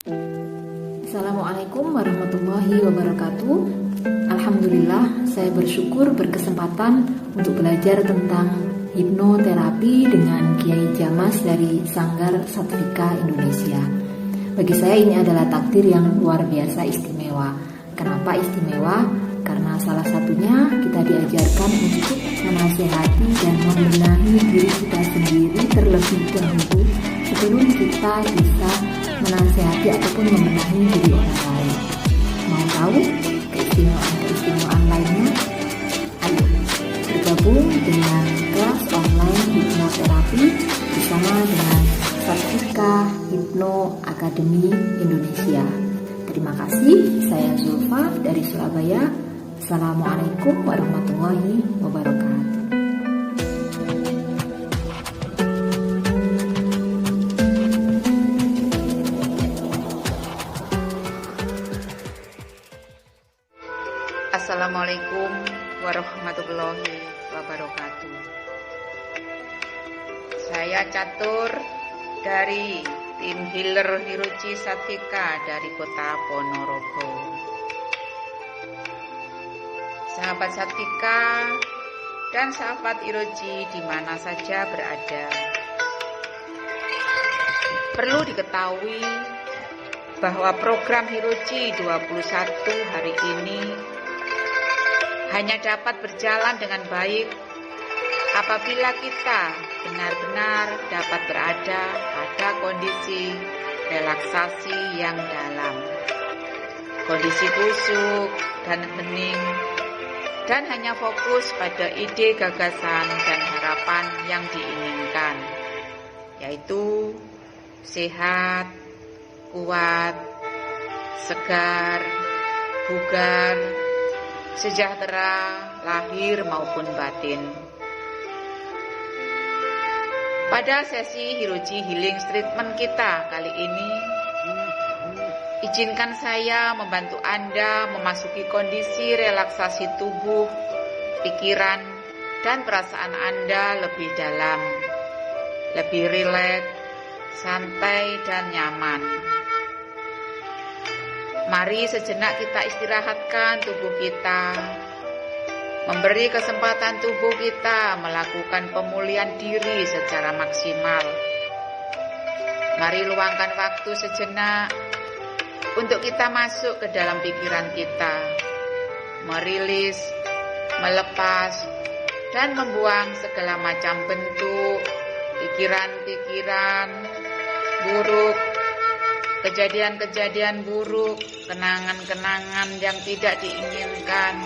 Assalamualaikum warahmatullahi wabarakatuh. Alhamdulillah, saya bersyukur berkesempatan untuk belajar tentang hipnoterapi dengan Kiai Jamas dari Sanggar Satvika Indonesia. Bagi saya ini adalah takdir yang luar biasa istimewa. Kenapa istimewa? Karena salah satunya kita diajarkan untuk menasehati dan membenahi diri kita sendiri terlebih dahulu sebelum kita bisa menasehati ataupun membenahi diri orang lain. Mau tahu keistimewaan lainnya? Ayo bergabung dengan kelas online hipnoterapi bersama dengan Satvika Hipno Academy Indonesia. Terima kasih, saya Zulfa dari Surabaya. Assalamualaikum warahmatullahi wabarakatuh. Assalamualaikum warahmatullahi wabarakatuh. Saya Catur dari tim Healer Hiroji Satvika dari Kota Ponorogo. Sahabat Satvika dan sahabat Hiroji di mana saja berada, perlu diketahui bahwa program Hiroji 21 hari ini hanya dapat berjalan dengan baik apabila kita benar-benar dapat berada pada kondisi relaksasi yang dalam, kondisi khusyuk dan hening, dan hanya fokus pada ide, gagasan, dan harapan yang diinginkan, yaitu sehat, kuat, segar, bugar, sejahtera, lahir maupun batin. Pada sesi Hiroji Healing Treatment kita kali ini, izinkan saya membantu Anda memasuki kondisi relaksasi tubuh, pikiran, dan perasaan Anda lebih dalam, lebih rileks, santai, dan nyaman. Mari sejenak kita istirahatkan tubuh kita, memberi kesempatan tubuh kita melakukan pemulihan diri secara maksimal. Mari luangkan waktu sejenak untuk kita masuk ke dalam pikiran kita, merilis, melepas, dan membuang segala macam bentuk, pikiran-pikiran buruk, kejadian-kejadian buruk, kenangan-kenangan yang tidak diinginkan,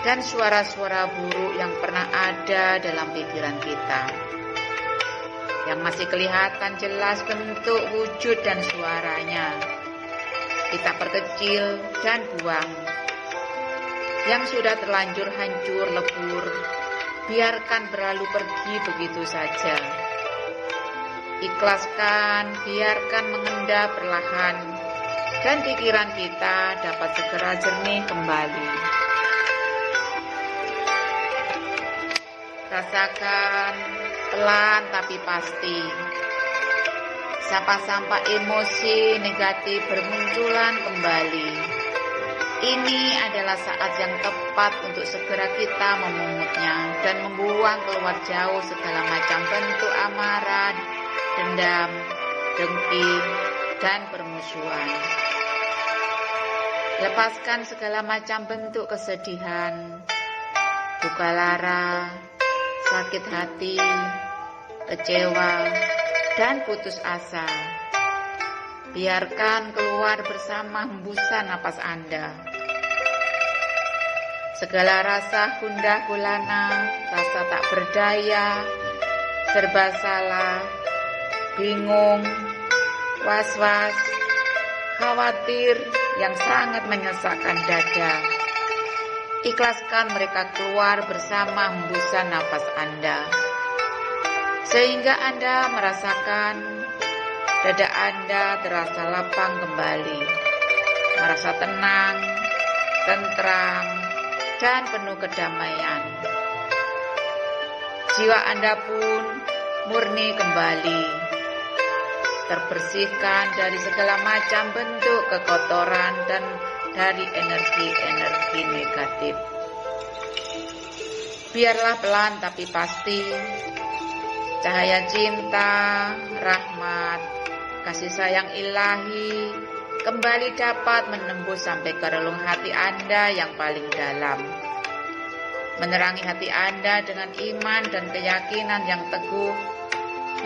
dan suara-suara buruk yang pernah ada dalam pikiran kita, yang masih kelihatan jelas bentuk, wujud, dan suaranya. Kita perkecil dan buang. Yang sudah terlanjur hancur lebur, biarkan berlalu pergi begitu saja. Ikhlaskan, biarkan mengendap perlahan, dan pikiran kita dapat segera jernih kembali. Rasakan pelan tapi pasti sampah-sampah emosi negatif bermunculan kembali. Ini adalah saat yang tepat untuk segera kita memungutnya dan membuang keluar jauh segala macam bentuk amarah, dendam, dengki, dan permusuhan. Lepaskan segala macam bentuk kesedihan, duka lara, sakit hati, kecewa, dan putus asa. Biarkan keluar bersama hembusan napas Anda. Segala rasa gundah gulana, rasa tak berdaya, serba salah, bingung, was-was, khawatir yang sangat menyesakkan dada. Ikhlaskan mereka keluar bersama hembusan nafas Anda, sehingga Anda merasakan dada Anda terasa lapang kembali, merasa tenang, tentram, dan penuh kedamaian. Jiwa Anda pun murni kembali. terbersihkan dari segala macam bentuk kekotoran dan dari energi-energi negatif. Biarlah pelan tapi pasti, cahaya cinta, rahmat, kasih sayang ilahi kembali dapat menembus sampai ke relung hati Anda yang paling dalam, menerangi hati Anda dengan iman dan keyakinan yang teguh,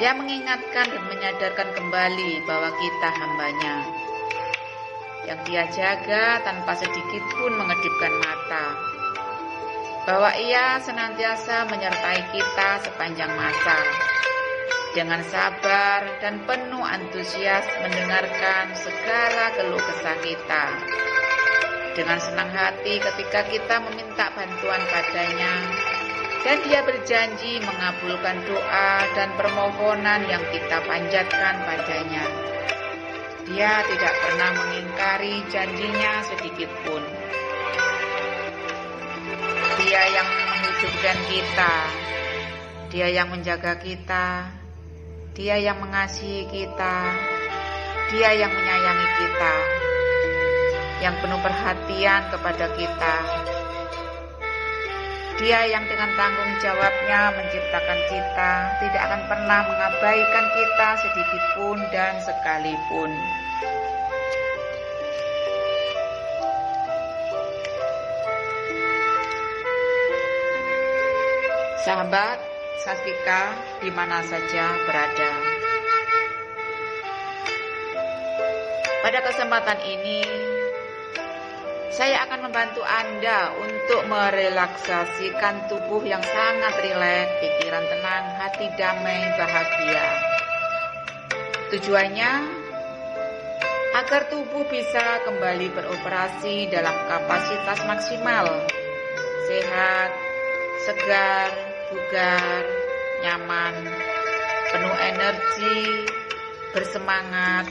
yang mengingatkan dan menyadarkan kembali bahwa kita hambanya, yang Dia jaga tanpa sedikit pun mengedipkan mata, bahwa Ia senantiasa menyertai kita sepanjang masa, dengan sabar dan penuh antusias mendengarkan segala keluh kesah kita, dengan senang hati ketika kita meminta bantuan padanya, dan Dia berjanji mengabulkan doa dan permohonan yang kita panjatkan padanya. Dia tidak pernah mengingkari janjinya sedikit pun. Dia yang menghidupkan kita, Dia yang menjaga kita, Dia yang mengasihi kita, Dia yang menyayangi kita, yang penuh perhatian kepada kita. Dia yang dengan tanggung jawabnya menciptakan kita, tidak akan pernah mengabaikan kita sedikit pun dan sekalipun. Sahabat Sastika di mana saja berada, pada kesempatan ini saya akan membantu Anda untuk merelaksasikan tubuh yang sangat rileks, pikiran tenang, hati damai, bahagia. Tujuannya agar tubuh bisa kembali beroperasi dalam kapasitas maksimal, sehat, segar, bugar, nyaman, penuh energi, bersemangat,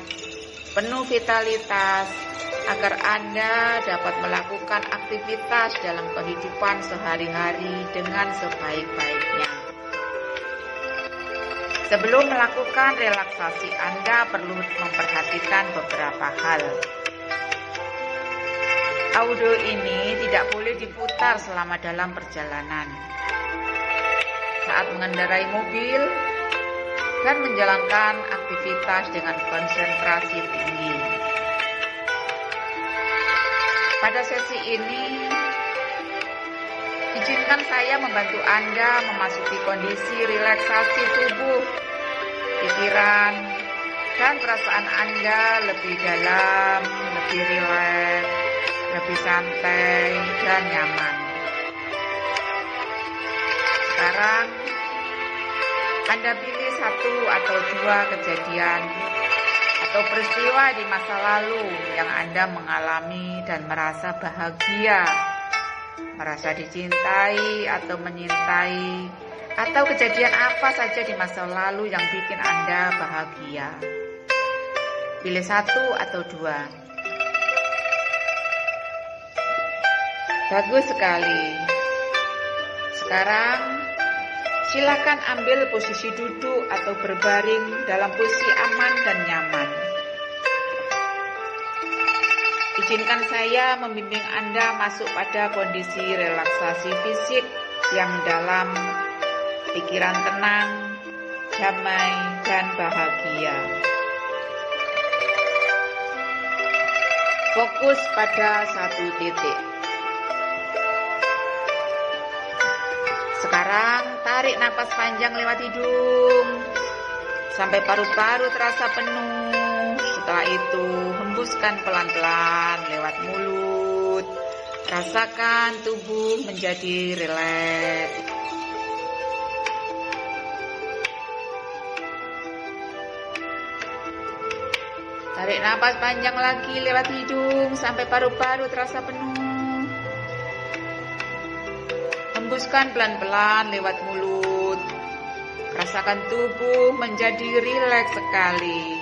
penuh vitalitas, agar Anda dapat melakukan aktivitas dalam kehidupan sehari-hari dengan sebaik-baiknya. Sebelum melakukan relaksasi, Anda perlu memperhatikan beberapa hal. Audio ini tidak boleh diputar selama dalam perjalanan, saat mengendarai mobil, dan menjalankan aktivitas dengan konsentrasi tinggi. Pada sesi ini, izinkan saya membantu Anda memasuki kondisi relaksasi tubuh, pikiran, dan perasaan Anda lebih dalam, lebih rileks, lebih santai, dan nyaman. Sekarang, Anda pilih satu atau dua kejadian atau peristiwa di masa lalu yang Anda mengalami dan merasa bahagia, merasa dicintai atau menyintai, atau kejadian apa saja di masa lalu yang bikin Anda bahagia. Pilih satu atau dua. Bagus sekali. Sekarang silakan ambil posisi duduk atau berbaring dalam posisi aman dan nyaman. Izinkan saya membimbing Anda masuk pada kondisi relaksasi fisik yang dalam, pikiran tenang, damai, dan bahagia. Fokus pada satu titik. Sekarang tarik napas panjang lewat hidung sampai paru-paru terasa penuh. Setelah itu hembuskan pelan-pelan lewat mulut. Rasakan tubuh menjadi rileks. Tarik napas panjang lagi lewat hidung sampai paru-paru terasa penuh. Hembuskan pelan-pelan lewat mulut. Rasakan tubuh menjadi rileks sekali.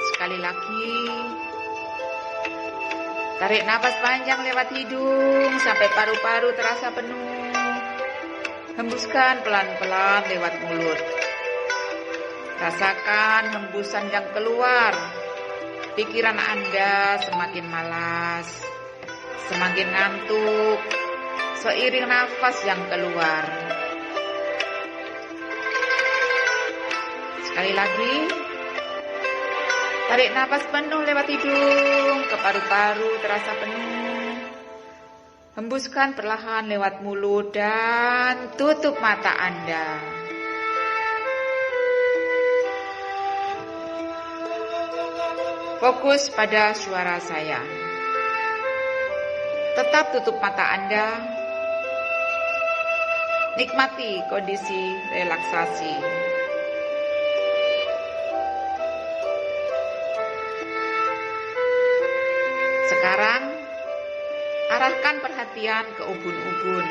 Sekali lagi. Tarik napas panjang lewat hidung sampai paru-paru terasa penuh. Hembuskan pelan-pelan lewat mulut. Rasakan hembusan yang keluar. Pikiran Anda semakin malas, semakin ngantuk, seiring nafas yang keluar. Sekali lagi, tarik nafas penuh lewat hidung, ke paru-paru terasa penuh. Hembuskan perlahan lewat mulut dan tutup mata Anda. Fokus pada suara saya. Tetap tutup mata Anda. Nikmati kondisi relaksasi. Sekarang, arahkan perhatian ke ubun-ubun.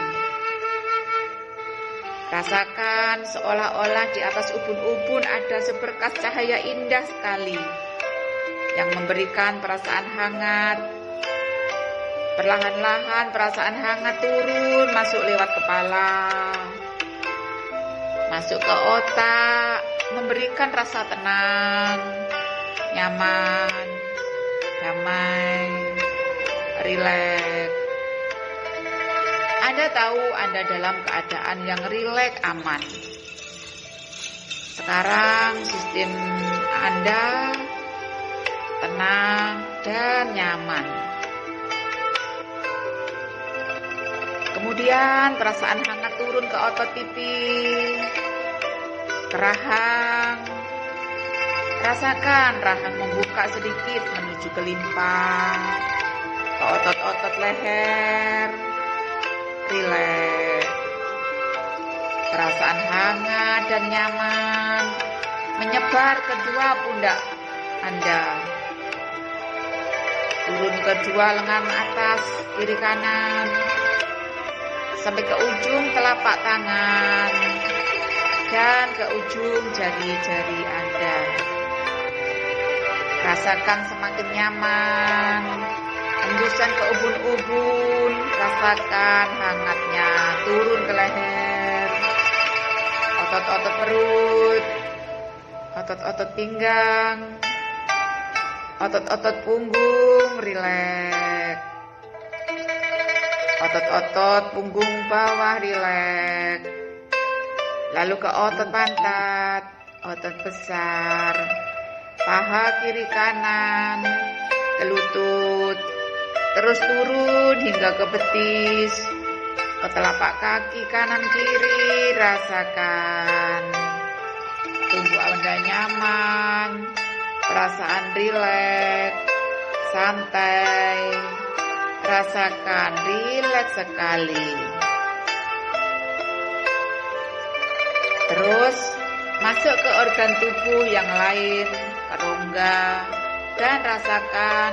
Rasakan seolah-olah di atas ubun-ubun ada seberkas cahaya indah sekali yang memberikan perasaan hangat. Perlahan-lahan perasaan hangat turun masuk lewat kepala, masuk ke otak, memberikan rasa tenang, nyaman, damai, rileks. Anda tahu Anda dalam keadaan yang rileks, aman. Sekarang sistem Anda tenang dan nyaman. Kemudian perasaan hangat turun ke otot pipi, ke rahang. Rasakan rahang membuka sedikit menuju ke limpa, ke otot-otot leher. Rileks. Perasaan hangat dan nyaman menyebar kedua pundak Anda. Turun kedua lengan atas, kiri kanan, sampai ke ujung telapak tangan dan ke ujung jari-jari Anda. Rasakan semakin nyaman, hembusan ke ubun-ubun, rasakan hangatnya turun ke leher, otot-otot perut, otot-otot pinggang, otot-otot punggung, rileks. Otot-otot punggung bawah, rileks. Lalu ke otot pantat, otot besar, paha kiri kanan, ke lutut, terus turun hingga ke betis, ke telapak kaki kanan kiri. Rasakan tubuh Anda nyaman, perasaan rileks, santai. Rasakan rileks sekali. Terus masuk ke organ tubuh yang lain, ke rongga, dan rasakan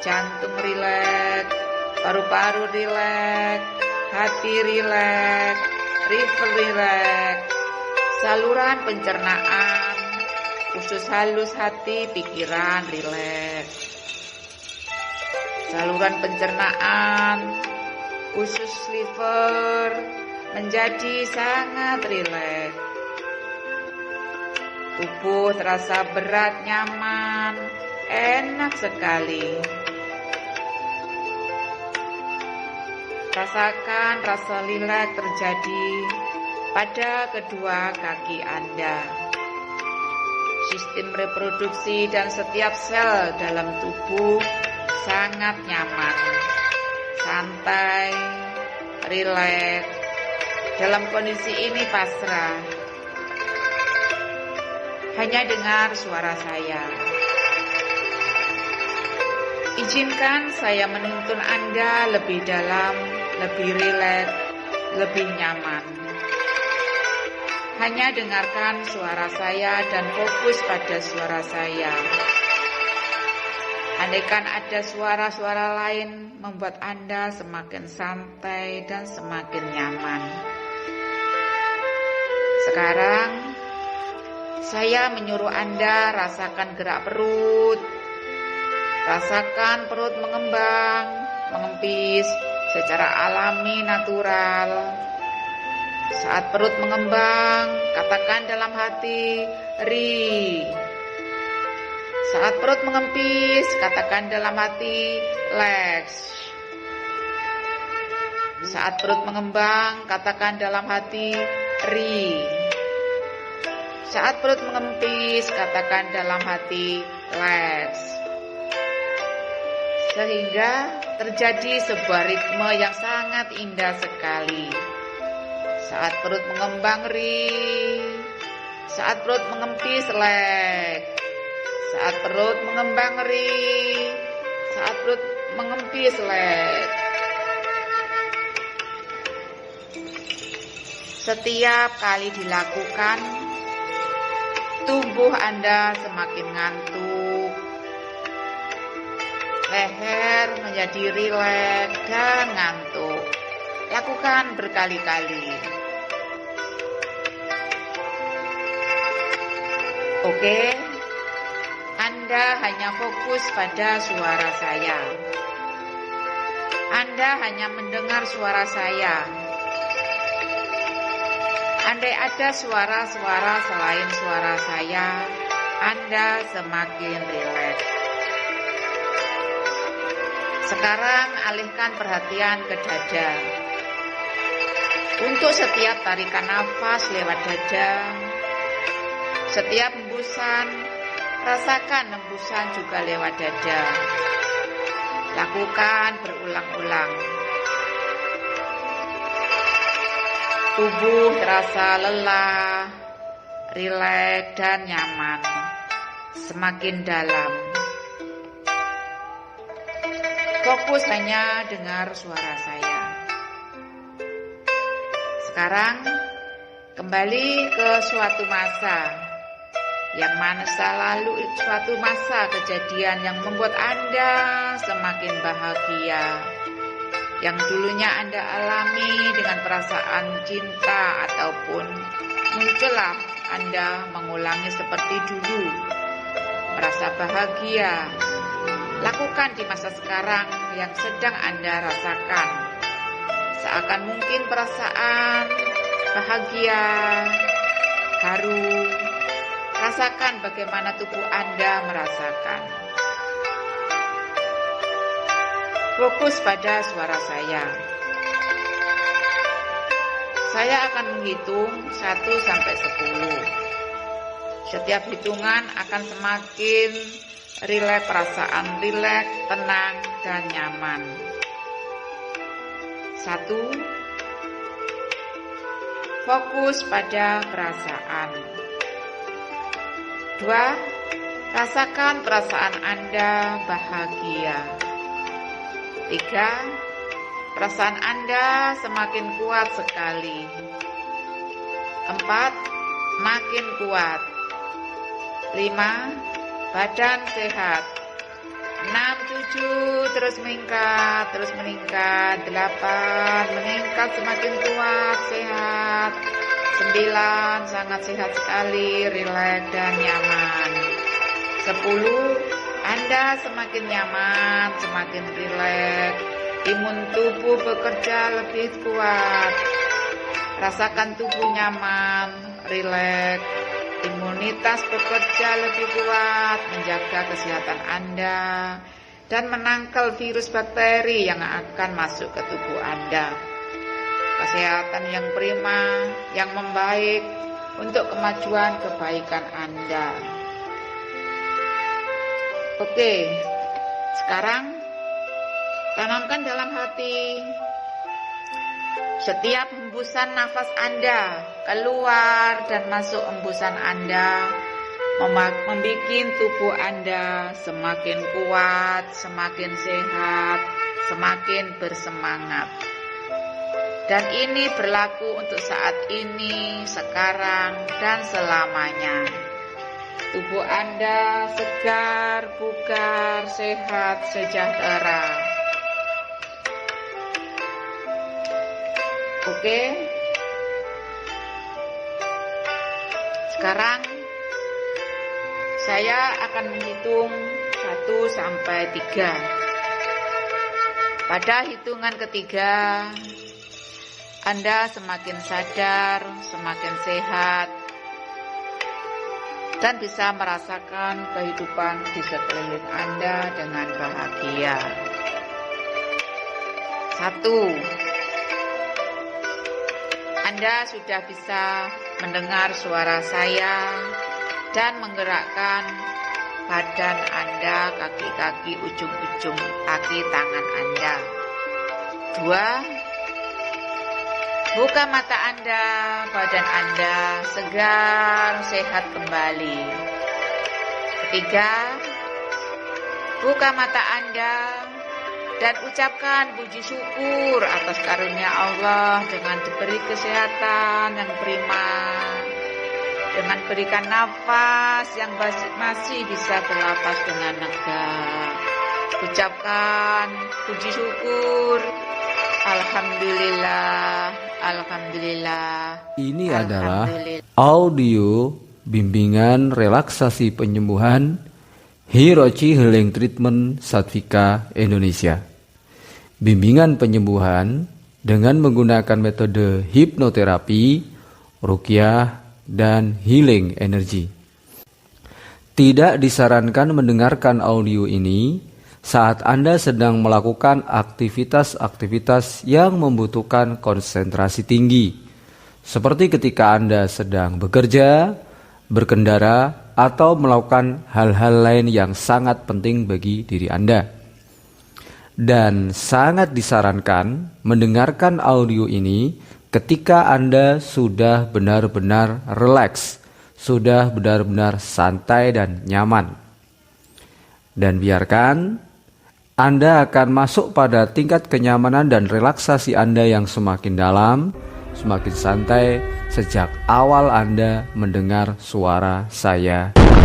jantung rileks, paru-paru rileks, hati rileks, liver rileks, saluran pencernaan, usus halus hati, pikiran rileks. Saluran pencernaan, usus liver menjadi sangat rileks. Tubuh terasa berat, nyaman, enak sekali. Rasakan rasa rileks terjadi pada kedua kaki Anda. Sistem reproduksi dan setiap sel dalam tubuh sangat nyaman, santai, rileks. Dalam kondisi ini pasrah. Hanya dengar suara saya. Izinkan saya menuntun Anda lebih dalam, lebih rileks, lebih nyaman. Hanya dengarkan suara saya dan fokus pada suara saya. Andaikan ada suara-suara lain membuat Anda semakin santai dan semakin nyaman. Sekarang, saya menyuruh Anda rasakan gerak perut. Rasakan perut mengembang, mengempis secara alami, natural. Saat perut mengembang, katakan dalam hati, ri. Saat perut mengempis, katakan dalam hati, lex. Saat perut mengembang, katakan dalam hati, ri. Saat perut mengempis, katakan dalam hati, lex. Sehingga terjadi sebuah ritme yang sangat indah sekali. Saat perut mengembang, ri. Saat perut mengempis, lex. Saat perut mengembang, ri. Saat perut mengempis, lex. Setiap kali dilakukan, tubuh Anda semakin ngantuk, leher menjadi rileks dan ngantuk. Lakukan berkali-kali. Oke, Anda hanya fokus pada suara saya. Anda hanya mendengar suara saya. Andai ada suara-suara selain suara saya, Anda semakin rileks. Sekarang alihkan perhatian ke dada. Untuk setiap tarikan nafas lewat dada, setiap hembusan, rasakan hembusan juga lewat dada. Lakukan berulang-ulang. Tubuh terasa lelah, rileks dan nyaman, semakin dalam. Fokus hanya dengar suara saya. Sekarang kembali ke suatu masa, yang masa lalu, suatu masa kejadian yang membuat Anda semakin bahagia, yang dulunya Anda alami dengan perasaan cinta, ataupun muncullah Anda mengulangi seperti dulu, merasa bahagia. Lakukan di masa sekarang yang sedang Anda rasakan. Seakan mungkin perasaan bahagia, haru. Rasakan bagaimana tubuh Anda merasakan. Fokus pada suara saya. Saya akan menghitung 1 sampai 10. Setiap hitungan akan semakin rileks, perasaan rileks, tenang, dan nyaman. 1. Fokus pada perasaan. 2. Rasakan perasaan Anda bahagia. 3. Perasaan Anda semakin kuat sekali. 4. Makin kuat. 5. Badan sehat. 6, 7, terus meningkat, 8, meningkat semakin kuat, sehat. 9, sangat sehat sekali, rileks dan nyaman. 10, Anda semakin nyaman, semakin rileks. Imun tubuh bekerja lebih kuat. Rasakan tubuh nyaman, rileks. Imunitas bekerja lebih kuat, menjaga kesehatan Anda dan menangkal virus bakteri yang akan masuk ke tubuh Anda. Kesehatan yang prima, yang membaik untuk kemajuan kebaikan Anda. Oke, sekarang tanamkan dalam hati. Setiap hembusan nafas Anda keluar dan masuk hembusan Anda membuat tubuh Anda semakin kuat, semakin sehat, semakin bersemangat. Dan ini berlaku untuk saat ini, sekarang, dan selamanya. Tubuh Anda segar, bugar, sehat, sejahtera. Oke. Sekarang saya akan menghitung 1 sampai 3. Pada hitungan ketiga, Anda semakin sadar, semakin sehat, dan bisa merasakan kehidupan di sekeliling Anda dengan bahagia. 1. Anda sudah bisa mendengar suara saya dan menggerakkan badan Anda, kaki-kaki, ujung-ujung kaki tangan Anda. 2. Buka mata Anda, badan Anda segar, sehat kembali. 3. Buka mata Anda dan ucapkan puji syukur atas karunia Allah dengan diberi kesehatan yang prima, dengan berikan nafas yang masih bisa bernapas dengan lega. Ucapkan puji syukur. Alhamdulillah, Alhamdulillah. Ini adalah audio bimbingan relaksasi penyembuhan Hirochi Healing Treatment Satvika Indonesia. Bimbingan penyembuhan dengan menggunakan metode hipnoterapi, ruqyah, dan healing energi. Tidak disarankan mendengarkan audio ini saat Anda sedang melakukan aktivitas-aktivitas yang membutuhkan konsentrasi tinggi, seperti ketika Anda sedang bekerja, berkendara, atau melakukan hal-hal lain yang sangat penting bagi diri Anda. Dan sangat disarankan mendengarkan audio ini ketika Anda sudah benar-benar rileks, sudah benar-benar santai dan nyaman. Dan biarkan Anda akan masuk pada tingkat kenyamanan dan relaksasi Anda yang semakin dalam, semakin santai sejak awal Anda mendengar suara saya ini.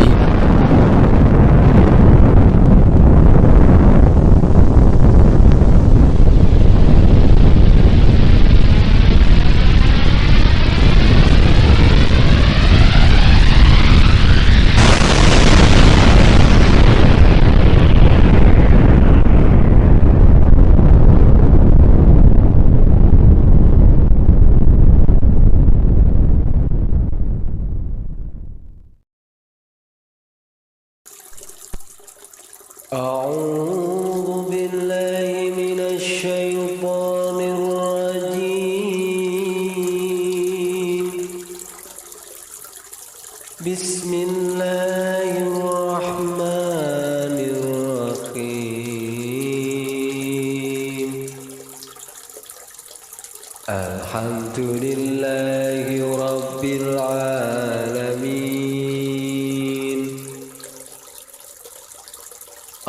أعوذ بالله من الشيطان الرجيم. بسم الله الرحمن الرحيم. الحمد لله رب العالمين.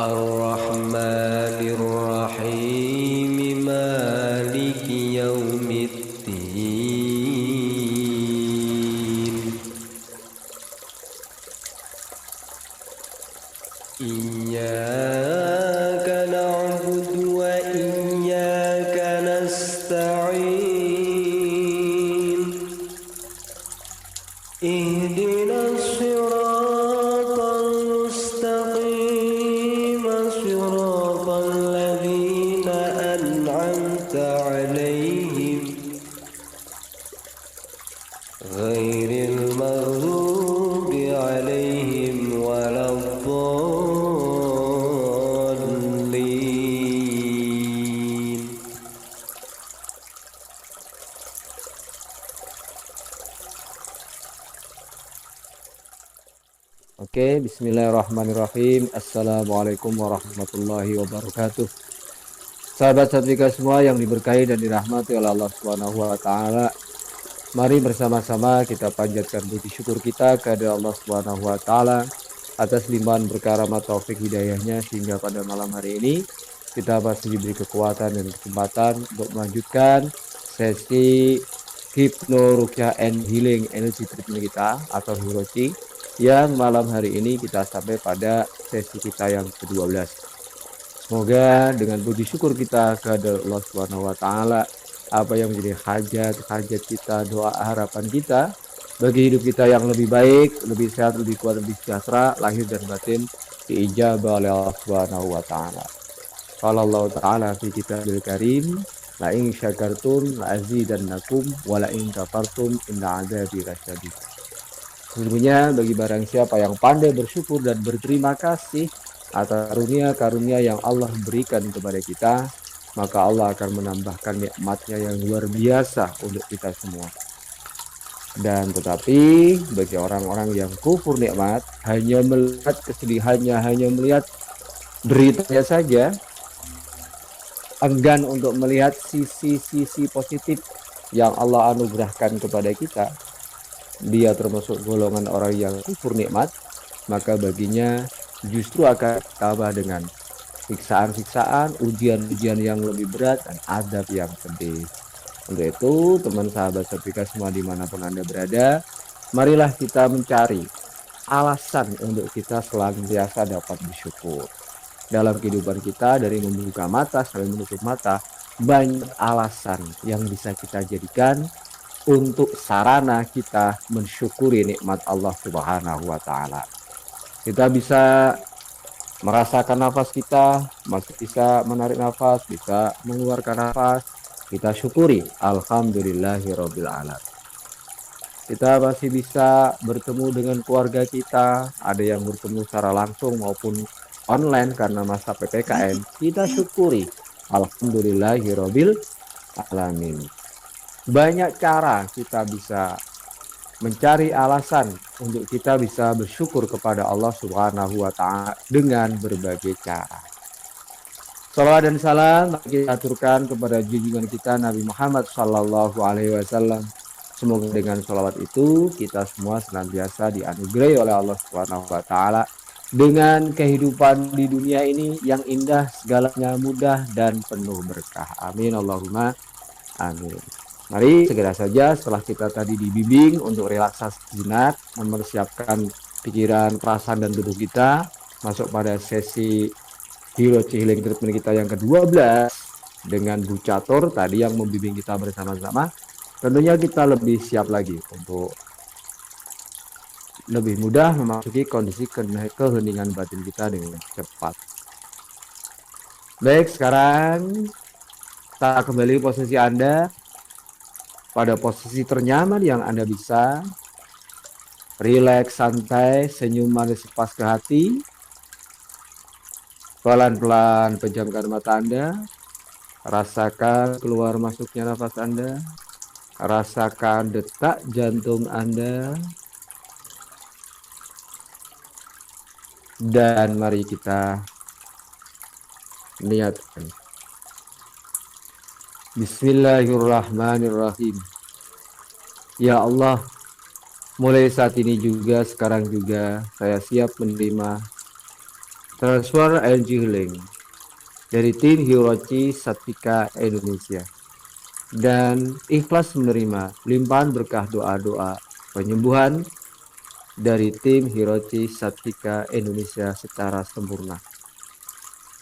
الرحمن الرحيم مالك يوم الدين. إياك نعبد وإياك نستعين. اهدنا الصراط المستقيم، صراط الذين أنعمت عليهم غير المغضوب عليهم ولا الضالين. Oke, bismillahirrahmanirrahim. Assalamualaikum warahmatullahi wabarakatuh. Sahabat Satvika semua yang diberkahi dan dirahmati oleh Allah Subhanahu wa taala. Mari bersama-sama kita panjatkan puji syukur kita kepada Allah Subhanahu wa taala atas limpahan berkah rahmat taufik hidayahnya sehingga pada malam hari ini kita masih diberi kekuatan dan kesempatan untuk melanjutkan sesi Hypno Ruqyah and Healing Energy Treatment kita atau Hirochi, yang malam hari ini kita sampai pada sesi kita yang ke-12. Semoga dengan puji syukur kita kepada Allah Subhanahu wa taala, apa yang menjadi hajat kita, doa harapan kita bagi hidup kita yang lebih baik, lebih sehat, lebih kuat, lebih sejahtera, lahir dan batin diijabah oleh Allah Subhanahu wa taala. Qala Allah taala fi kitabil karim, La in syakartum la azidannakum wa la in kafartum inna adzabi lasyadid. Sesungguhnya bagi barang siapa yang pandai bersyukur dan berterima kasih atas karunia-karunia yang Allah berikan kepada kita, maka Allah akan menambahkan nikmatnya yang luar biasa untuk kita semua. Dan tetapi bagi orang-orang yang kufur nikmat, hanya melihat kesedihannya, hanya melihat deritanya saja, enggan untuk melihat sisi-sisi positif yang Allah anugerahkan kepada kita, dia termasuk golongan orang yang kufur nikmat, maka baginya justru akan tambah dengan siksaan-siksaan, ujian-ujian yang lebih berat, dan azab yang pedih. Untuk itu, teman sahabat setrika semua dimanapun Anda berada, marilah kita mencari alasan untuk kita senantiasa dapat bersyukur. Dalam kehidupan kita, dari membuka mata sampai menutup mata, banyak alasan yang bisa kita jadikan untuk sarana kita mensyukuri nikmat Allah Subhanahu wa Ta'ala. Kita bisa merasakan nafas kita, masih bisa menarik nafas, bisa mengeluarkan nafas, kita syukuri. Alhamdulillahirabbil alamin. Kita masih bisa bertemu dengan keluarga kita, ada yang bertemu secara langsung maupun online karena masa PPKM, kita syukuri. Alhamdulillahirabbil alamin. Banyak cara kita bisa mencari alasan untuk kita bisa bersyukur kepada Allah Subhanahu wa Ta'ala dengan berbagai cara. Salawat dan salam kita aturkan kepada junjungan kita Nabi Muhammad Sallallahu Alaihi Wasallam. Semoga dengan salawat itu kita semua senantiasa dianugerahi oleh Allah Subhanahu Wa Taala dengan kehidupan di dunia ini yang indah, segalanya mudah dan penuh berkah. Amin Allahumma amin. Mari segera saja setelah kita tadi dibimbing untuk relaksasi sejenak, mempersiapkan pikiran, perasaan dan tubuh kita masuk pada sesi Hirochi Healing Treatment kita yang ke-12 dengan Bu Catur tadi yang membimbing kita bersama-sama. Tentunya kita lebih siap lagi untuk lebih mudah memasuki kondisi keheningan batin kita dengan cepat. Baik, sekarang kita kembali posisi Anda pada posisi ternyaman yang Anda bisa. Rileks, santai, senyum manis pas ke hati. Pelan-pelan pejamkan mata Anda, rasakan keluar masuknya nafas Anda, rasakan detak jantung Anda, dan mari kita niatkan. Bismillahirrahmanirrahim. Ya Allah, mulai saat ini juga, sekarang juga, saya siap menerima transfer energy healing dari tim Hirochi Satika Indonesia dan ikhlas menerima limpahan berkah doa-doa penyembuhan dari tim Hirochi Satika Indonesia secara sempurna.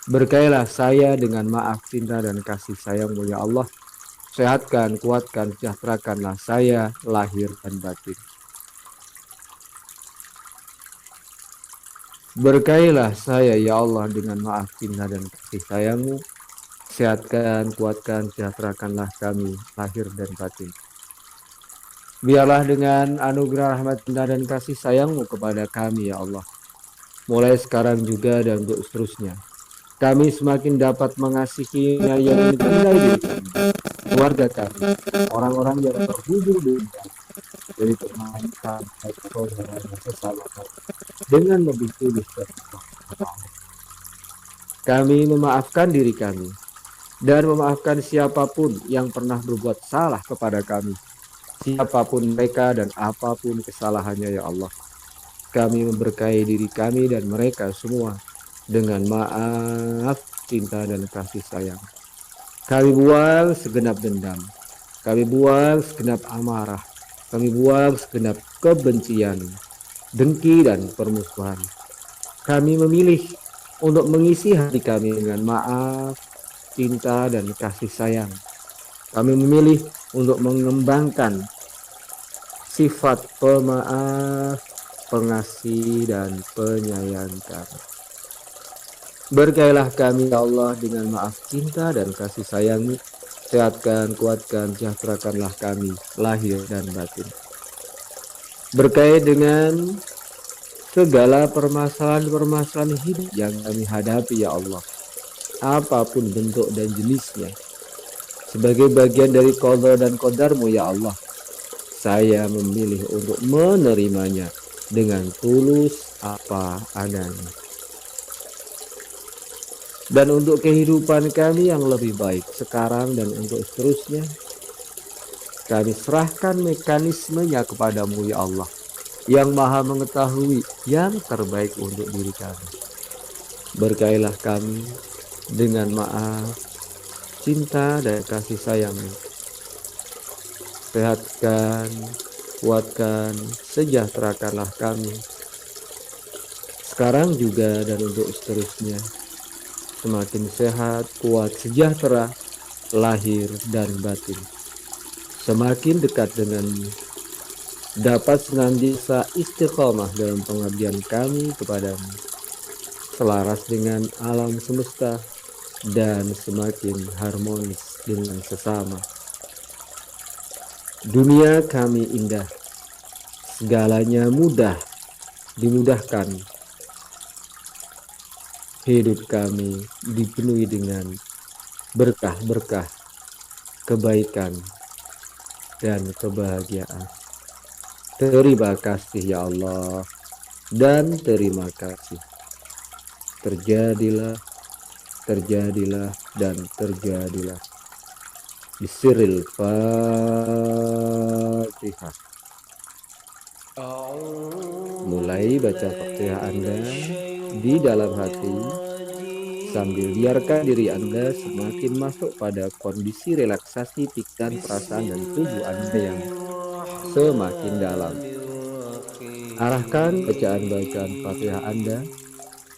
Berkailah saya dengan maaf, cinta, dan kasih sayang-Mu ya Allah. Sehatkan, kuatkan, sejahterakanlah saya lahir dan batin. Berkailah saya ya Allah dengan maaf, cinta, dan kasih sayang-Mu. Sehatkan, kuatkan, sejahterakanlah kami lahir dan batin. Biarlah dengan anugerah rahmat, cinta, dan kasih sayang-Mu kepada kami ya Allah, mulai sekarang juga dan untuk seterusnya, kami semakin dapat mengasihi yang mencintai diri kami, keluarga kami, orang-orang yang terhubung dengan kami, dari teman sampai saudara dan sesama kami, dengan lebih tulus dan kami memaafkan diri kami dan memaafkan siapapun yang pernah berbuat salah kepada kami, siapapun mereka dan apapun kesalahannya ya Allah. Kami memberkahi diri kami dan mereka semua dengan maaf, cinta, dan kasih sayang. Kami buang segenap dendam, kami buang segenap amarah, kami buang segenap kebencian, dengki, dan permusuhan. Kami memilih untuk mengisi hati kami dengan maaf, cinta, dan kasih sayang. Kami memilih untuk mengembangkan sifat pemaaf, pengasih, dan penyayang kami. Berkailah kami ya Allah dengan maaf, cinta, dan kasih sayang-Mu. Sehatkan, kuatkan, sejahterakanlah kami, lahir dan batin. Berkait dengan segala permasalahan-permasalahan hidup yang kami hadapi ya Allah, apapun bentuk dan jenisnya, sebagai bagian dari qada dan qadarmu ya Allah, saya memilih untuk menerimanya dengan tulus apa adanya. Dan untuk kehidupan kami yang lebih baik sekarang dan untuk seterusnya, kami serahkan mekanismenya kepadamu ya Allah, yang maha mengetahui yang terbaik untuk diri kami. Berkailah kami dengan maaf, cinta dan kasih sayang-Mu. Sehatkan, kuatkan, sejahterakanlah kami sekarang juga dan untuk seterusnya. Semakin sehat, kuat, sejahtera, lahir dan batin. Semakin dekat denganmu, dapat senantiasa istiqomah dalam pengabdian kami kepadamu, selaras dengan alam semesta, dan semakin harmonis dengan sesama. Dunia kami indah, segalanya mudah, dimudahkan. Hidup kami dipenuhi dengan berkah-berkah, kebaikan, dan kebahagiaan. Terima kasih ya Allah, dan terima kasih. Terjadilah, dan terjadilah. Bisiril Fatihah. Mulai baca Fatihah Anda di dalam hati, sambil biarkan diri Anda semakin masuk pada kondisi relaksasi pikiran, perasaan, dan tubuh Anda yang semakin dalam. Arahkan bacaan-bacaan Fatihah Anda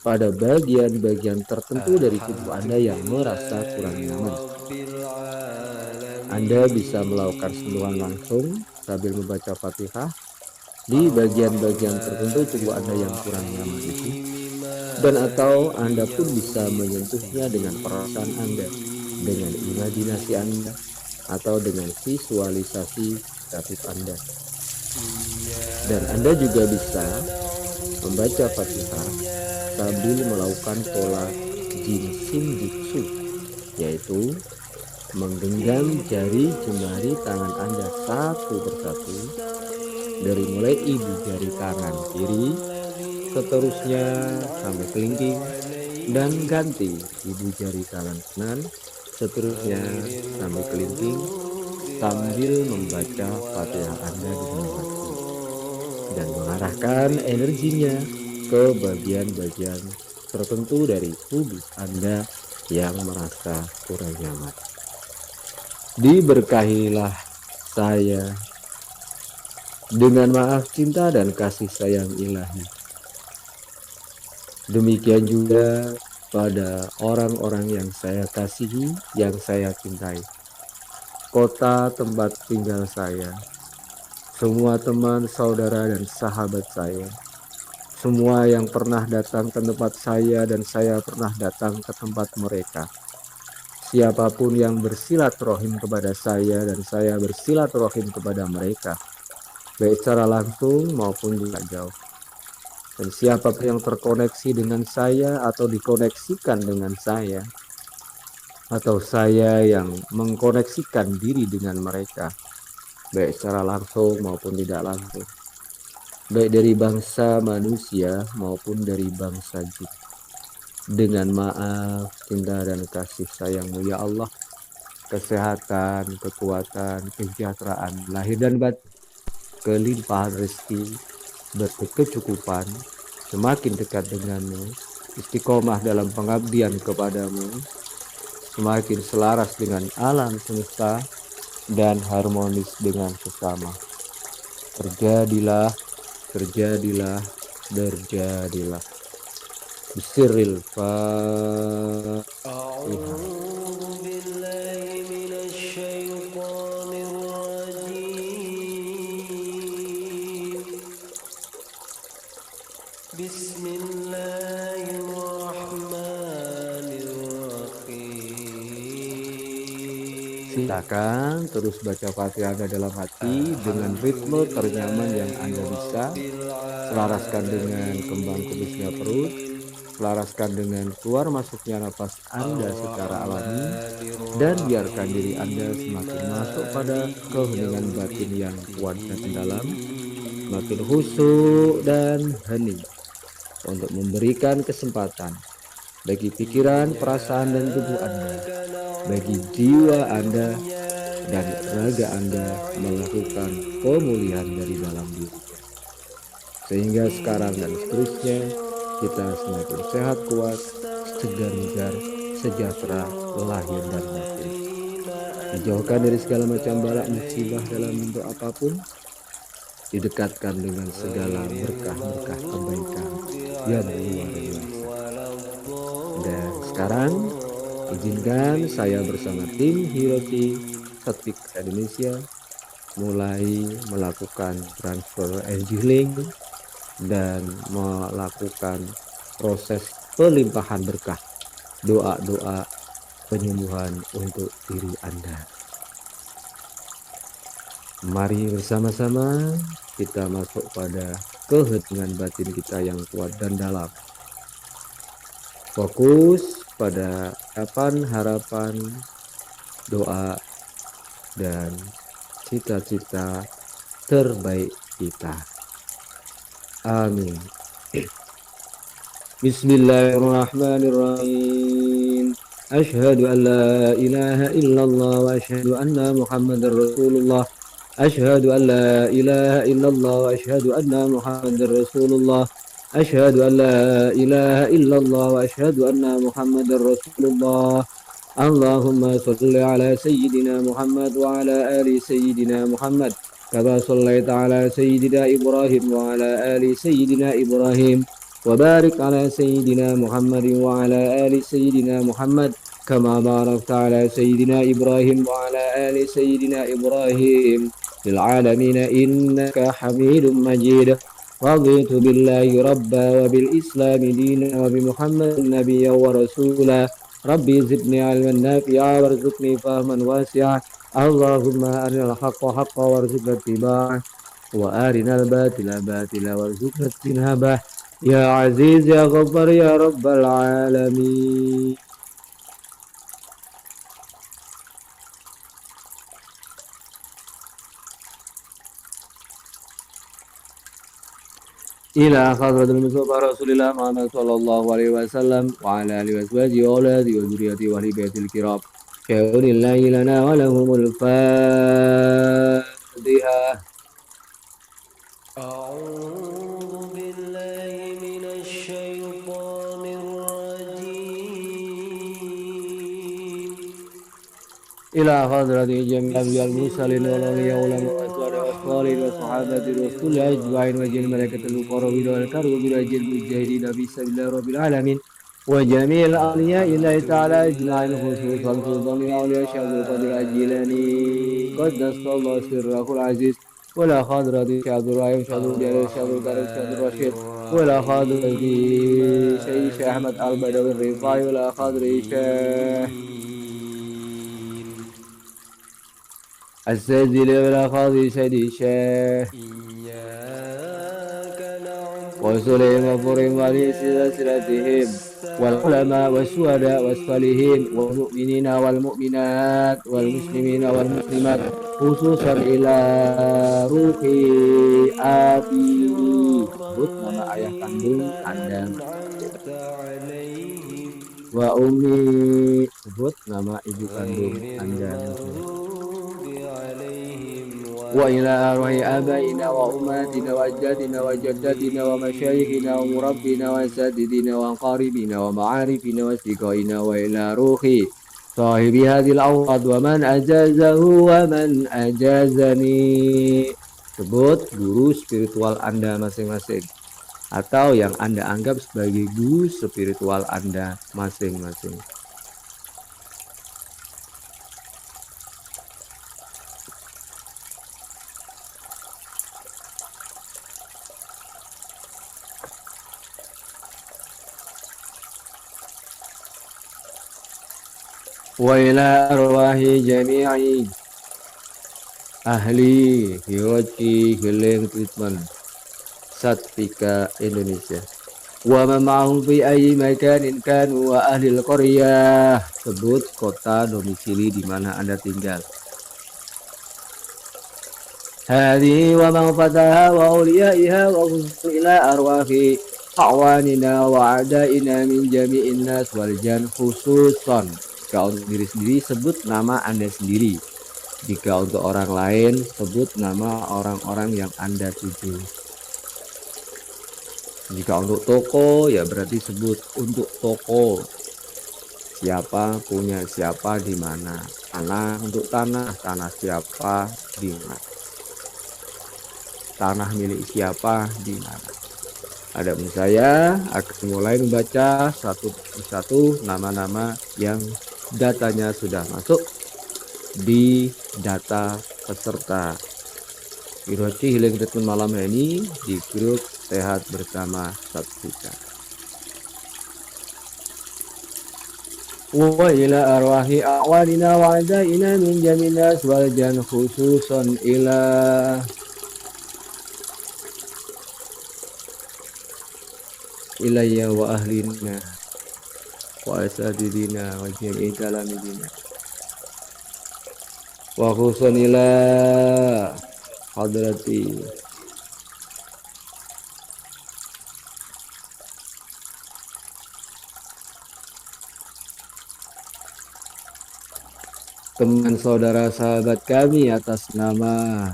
pada bagian-bagian tertentu dari tubuh Anda yang merasa kurang nyaman. Anda bisa melakukan sentuhan langsung sambil membaca Fatihah di bagian-bagian tertentu tubuh Anda yang kurang nyaman itu, dan atau Anda pun bisa menyentuhnya dengan perasaan Anda, dengan imajinasi Anda, atau dengan visualisasi kreatif Anda. Dan Anda juga bisa membaca Fatihah sambil melakukan pola Jin Shin Jitsu, yaitu menggenggam jari jemari tangan Anda satu persatu, dari mulai ibu jari tangan kiri, seterusnya sampai kelingking, dan ganti ibu jari tangan kanan, seterusnya sampai kelingking, sambil membaca Fatihah Anda di dalam hati, dan mengarahkan energinya ke bagian-bagian tertentu dari tubuh Anda yang merasa kurang nyaman. Diberkahilah saya dengan maaf, cinta, dan kasih sayang ilahi. Demikian juga pada orang-orang yang saya kasihi, yang saya cintai, kota tempat tinggal saya, semua teman, saudara, dan sahabat saya, semua yang pernah datang ke tempat saya dan saya pernah datang ke tempat mereka, siapapun yang bersilaturahim kepada saya dan saya bersilaturahim kepada mereka, baik secara langsung maupun jarak jauh. Dan siapapun yang terkoneksi dengan saya atau dikoneksikan dengan saya, atau saya yang mengkoneksikan diri dengan mereka, baik secara langsung maupun tidak langsung, baik dari bangsa manusia maupun dari bangsa jin, dengan maaf, cinta, dan kasih sayang-Mu ya Allah, kesehatan, kekuatan, kesejahteraan lahir dan batin, kelimpahan rezeki, berkecukupan, semakin dekat denganmu, istiqomah dalam pengabdian kepadamu, semakin selaras dengan alam semesta, dan harmonis dengan sesama. Terjadilah, terjadilah. Bisiril Fatihah. Silakan terus baca Fatihah Anda dalam hati dengan ritme ternyaman yang Anda bisa. Selaraskan dengan kembang kebisnya perut, selaraskan dengan keluar masuknya napas Anda secara alami, dan biarkan diri Anda semakin masuk pada keheningan batin yang kuat dan dalam, semakin khusyuk dan hening, untuk memberikan kesempatan bagi pikiran, perasaan, dan tubuh Anda, bagi jiwa Anda dan raga Anda melakukan pemulihan dari dalam dirinya. Sehingga sekarang dan seterusnya kita semakin sehat, kuat, segar bugar, sejahtera, lahir dan batin. Dijauhkan dari segala macam bala musibah dalam bentuk apapun, didekatkan dengan segala berkah-berkah kebaikan yang luar biasa. Dan sekarang izinkan saya bersama tim Hiroti Setik Indonesia mulai melakukan transfer energy link dan melakukan proses pelimpahan berkah, doa-doa penyembuhan untuk diri Anda. Mari bersama-sama kita masuk pada keheningan batin kita yang kuat dan dalam. Fokus pada harapan, doa, dan cita-cita terbaik kita. Amin. Bismillahirrahmanirrahim. Asyhadu an la ilaha illallah wa asyhadu anna Muhammadar Rasulullah. Asyhadu an la ilaha illallah wa asyhadu anna Muhammadar Rasulullah. Asyhadu an la ilaha illallah wa asyhadu anna Muhammadar Rasulullah. Allahumma shalli ala sayyidina Muhammad wa ala ali sayyidina Muhammad kama shallaita ala sayyidina Ibrahim wa ala ali sayyidina Ibrahim wa barik ala sayyidina Muhammad wa ala ali sayyidina Muhammad kama barakta ala sayyidina Ibrahim wa ala ali sayyidina Ibrahim fil alamin innaka Hamidum Majid. Raditu billahi rabba wa bil Islam dina wa bi Muhammadin nabiyya wa rasula. Rabbi zidni ilman nafi'a warzuqni fahman wasi'a. Allahumma arinal haqqa haqqa warzuqna ittiba'ah wa arinal batila batila warzuqna ijtinabah. Ya Aziz ya Ghaffar ya Rabbal alamin. Ila hadratil Mustafa Rasulillah Muhammad sallallahu alaihi wasallam wa ala alihi washabihi wa auladi wa dzurriyyati wa ahli baitil kiram. Syaulillahi lana wa lahumul Fatihah. A'udzu billahi minasy syaithanir rajim. Ila hadratil jami'il mursalin wal awliya wal والصالحين والصحابة الرسول أجمعين وجل ملائكة المقربين والكرب بالأجل المجاهدين في سبيل الله رب العالمين وجميع الأولياء الله تعالى أجمعين خصوصا سلطان الأولياء شيخ القادر الجيلاني قدس الله سره العزيز ولا خاضرة شيخ عبد الرحيم شيخ الجلال شيخ الكريم شيخ الرشيد ولا خاضرة شيخ أحمد البدوي الرفاعي ولا خاضرة شيخ السيد ولا خاضي سيد الشيخ وسليم وفرهم ولي سلسلتهم والعلماء والشهداء والصالحين والمؤمنين والمؤمنات والمسلمين والمسلمات خصوصا إلى روحي أبي. Sebut nama ayah kandung Anda. Wa ummi. Sebut nama ibu kandung Anda. وإلى أرواح آبائنا وأمهاتنا وأجدادنا وجداتنا ومشايخنا ومربينا وأساتذتنا وأقاربنا ومعارفنا وأصدقائنا وإلى روح صاحب هذه الأوقات ومن أجازه ومن أجازني. Sebut guru spiritual Anda masing-masing atau yang Anda anggap sebagai guru spiritual Anda masing-masing. wa ila arwahi jami'i ahli Hiroshi Healing Treatment Satvika Indonesia wa man ma'ahum fi ayyi makanin kanu wa ahli al-qaryah. Sebut kota domisili di mana Anda tinggal. Hadhihi wa man fataha wa awliyaiha wa ila arwahi awanina wa adaina min jami'in nas wal jan khususon. Jika untuk diri sendiri sebut nama Anda sendiri. Jika untuk orang lain sebut nama orang-orang yang Anda tuju. Jika untuk toko ya berarti sebut untuk toko. Siapa punya siapa di mana. Tanah untuk tanah siapa di mana. Tanah milik siapa di mana. Adapun saya akan mulai membaca satu persatu nama-nama yang datanya sudah masuk di data peserta Hiroshi Healing Treatment malam ini di grup Sehat Bersama Satvika. Wa ila arwahi awanina wa adaina min jaminas wal jan khususon ila ilayya wa ahlina wa asadidina wa jami'i talamidina wa khususon ila hadrati teman saudara sahabat kami atas nama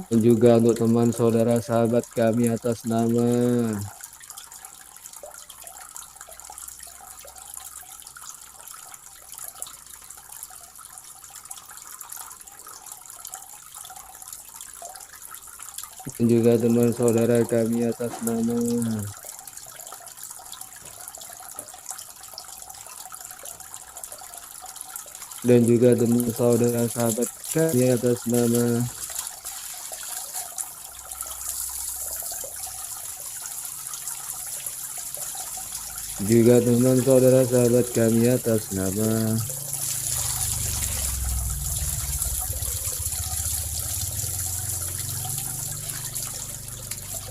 dan juga untuk teman saudara sahabat kami atas nama dan juga teman saudara kami atas nama dan juga teman saudara sahabat kami atas nama juga teman saudara sahabat kami atas nama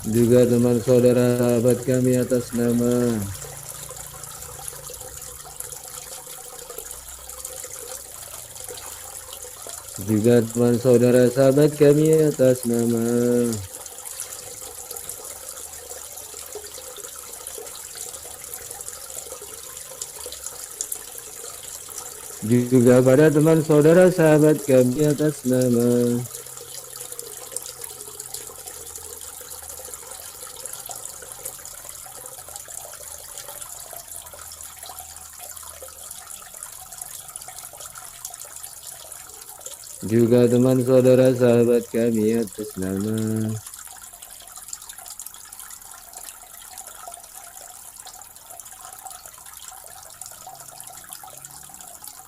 juga teman saudara sahabat kami atas nama juga teman saudara sahabat kami atas nama juga pada teman saudara sahabat kami atas nama juga teman saudara sahabat kami atas nama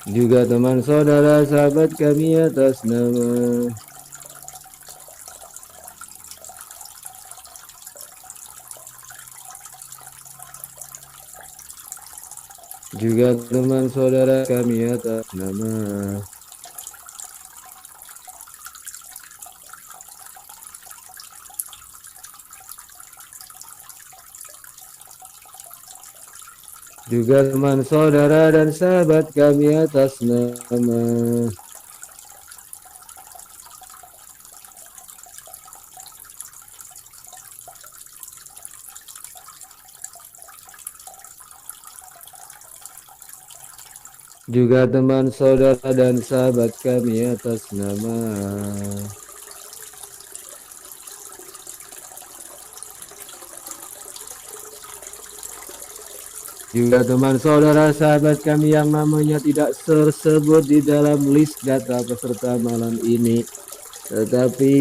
juga teman saudara sahabat kami atas nama juga teman saudara kami atas nama juga teman saudara dan sahabat kami atas nama juga teman saudara dan sahabat kami atas nama juga teman saudara sahabat kami yang namanya tidak tersebut di dalam list data peserta malam ini, tetapi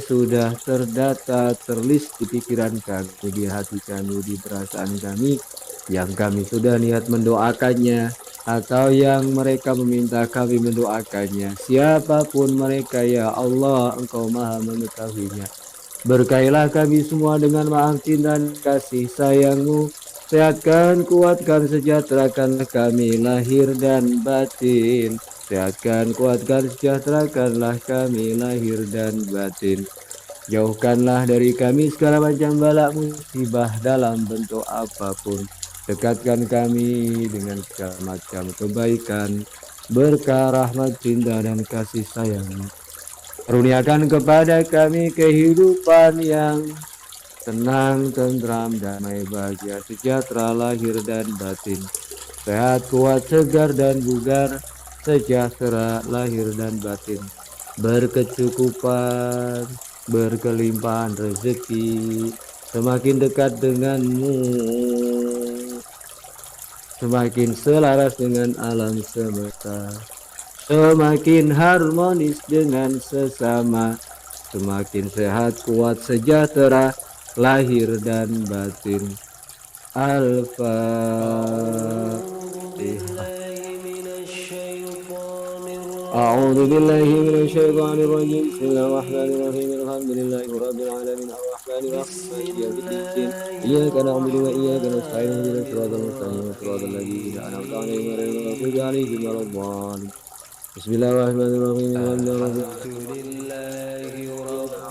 sudah terdata, terlist di pikiran kami, di hati kami, di perasaan kami, yang kami sudah niat mendoakannya atau yang mereka meminta kami mendoakannya. Siapapun mereka ya Allah, Engkau maha mengetahuinya. Berkailah kami semua dengan maaf cinta dan kasih sayang-Mu. Sehatkan, kuatkan, sejahterakanlah kami lahir dan batin. Sehatkan, kuatkan, sejahterakanlah kami lahir dan batin. Jauhkanlah dari kami segala macam bala musibah dalam bentuk apapun. Dekatkan kami dengan segala macam kebaikan, berkah, rahmat, cinta, dan kasih sayang. Karuniakan kepada kami kehidupan yang tenang, tentram, damai, bahagia, sejahtera lahir dan batin. Sehat, kuat, segar, dan bugar, sejahtera lahir dan batin. Berkecukupan, berkelimpahan rezeki, semakin dekat denganmu, semakin selaras dengan alam semesta, semakin harmonis dengan sesama, semakin sehat, kuat, sejahtera, lahir dan batin. Al-Fatihah. أعوذ بالله من الشيطان الرجيم بسم الله الرحمن الرحيم الحمد لله رب العالمين الرحمن الرحيم مالك يوم الدين إياك نعبد وإياك نستعين اهدنا الصراط المستقيم صراط الذين أنعمت عليهم غير المغضوب عليهم ولا الضالين بسم الله الرحمن الرحيم الحمد لله رب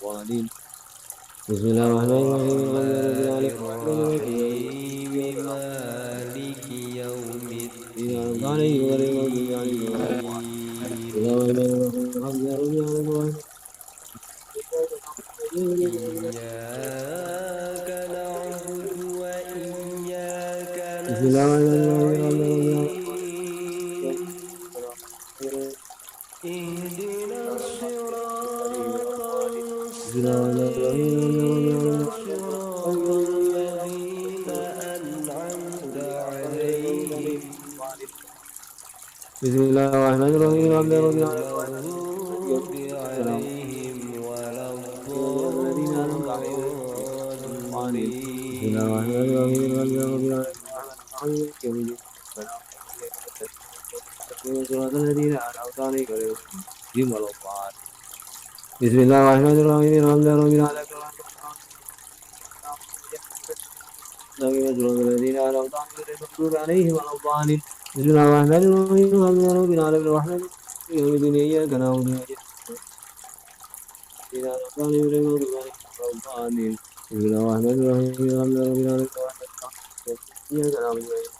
العالمين بسم الله الرحمن الرحيم الحمد لله رب العالمين مالك يوم الدين عليه ولا المغضوب عليهم ولا الضالين إياك نعبد وإياك نستعين اهدنا الصراط المستقيم صراط الذين أنعمت عليهم بسم الله الرحمن الرحيم الحمد لله رب العالمين ولا الضالين بسم الله الرحمن الرحيم الحمد لله رب العالمين صراط الذين أنعمت عليهم غير المغضوب ولا الضالين بسم الله الرحمن الرحيم الحمد لله رب العالمين صراط الذين أنعمت عليهم ولا الضالين بسم الله الرحمن الرحيم الحمد لله رب العالمين الرحمن يوم الدين إياك نعبد وإياك نستعين غير المغضوب عليهم ولا الضالين بسم الله الرحمن الرحيم الحمد لله رب العالمين إياك نعبد وإياك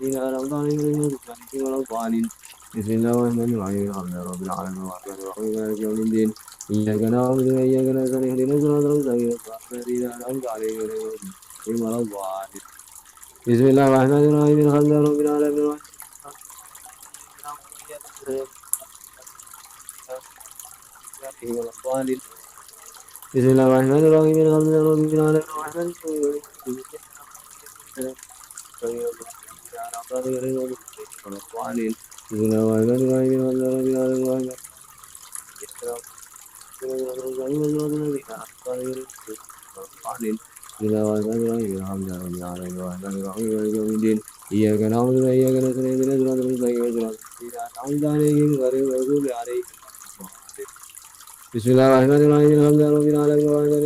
الذين أنعمت عليهم غير المغضوب عليهم ولا الضالين بسم الله الرحمن الرحيم الحمد لله رب العالمين الرحمن الرحيم مالك يوم الدين إياك نعبد وإياك نستعين اهدنا الصراط المستقيم صراط الذين أنعمت عليهم غير المغضوب عليهم ولا الضالين بسم الله الرحمن الرحيم الحمد لله رب العالمين بسم الله الرحمن الرحيم الحمد لله رب العالمين الرحمن الرحيم بسم الله الرحمن الرحيم الحمد لله رب العالمين بسم الله الرحمن الرحيم الحمد لله رب العالمين الرحمن الرحيم مالك يوم الدين إياك نعبد وإياك نستعين اهدنا الصراط المستقيم صراط الذين أنعمت عليهم غير المغضوب عليهم بسم الله الرحمن الرحيم الحمد لله رب العالمين الرحمن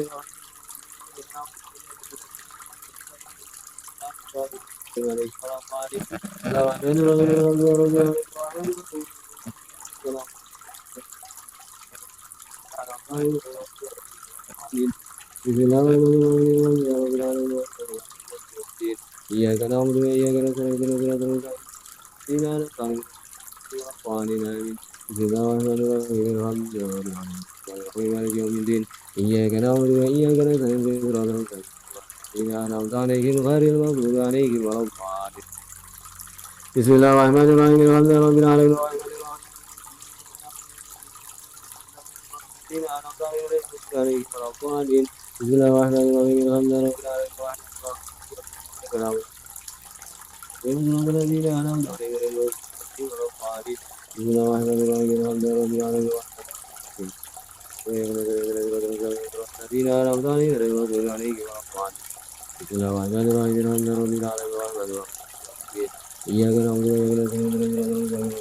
الرحيم إياك نعبد وإياك نستعين اهدنا الصراط المستقيم بسم الله الرحمن الرحيم الحمد لله رب العالمين مالك يوم الدين إياك نعبد وإياك نستعين اهدنا الصراط المستقيم الذين أنعمت عليهم غير المغضوب عليهم ولا الضالين بسم الله الرحمن الرحيم الحمد لله رب العالمين الذين أنعمت عليهم ولا الضالين بسم الله الرحمن الرحيم الحمد لله رب العالمين الذين أنعمت عليهم غير المغضوب ولا الضالين بسم الله الرحمن الرحيم الحمد لله رب العالمين الذين أنعمت عليهم غير المغضوب عليهم ولا الضالين إياك نعبد وإياك نستعين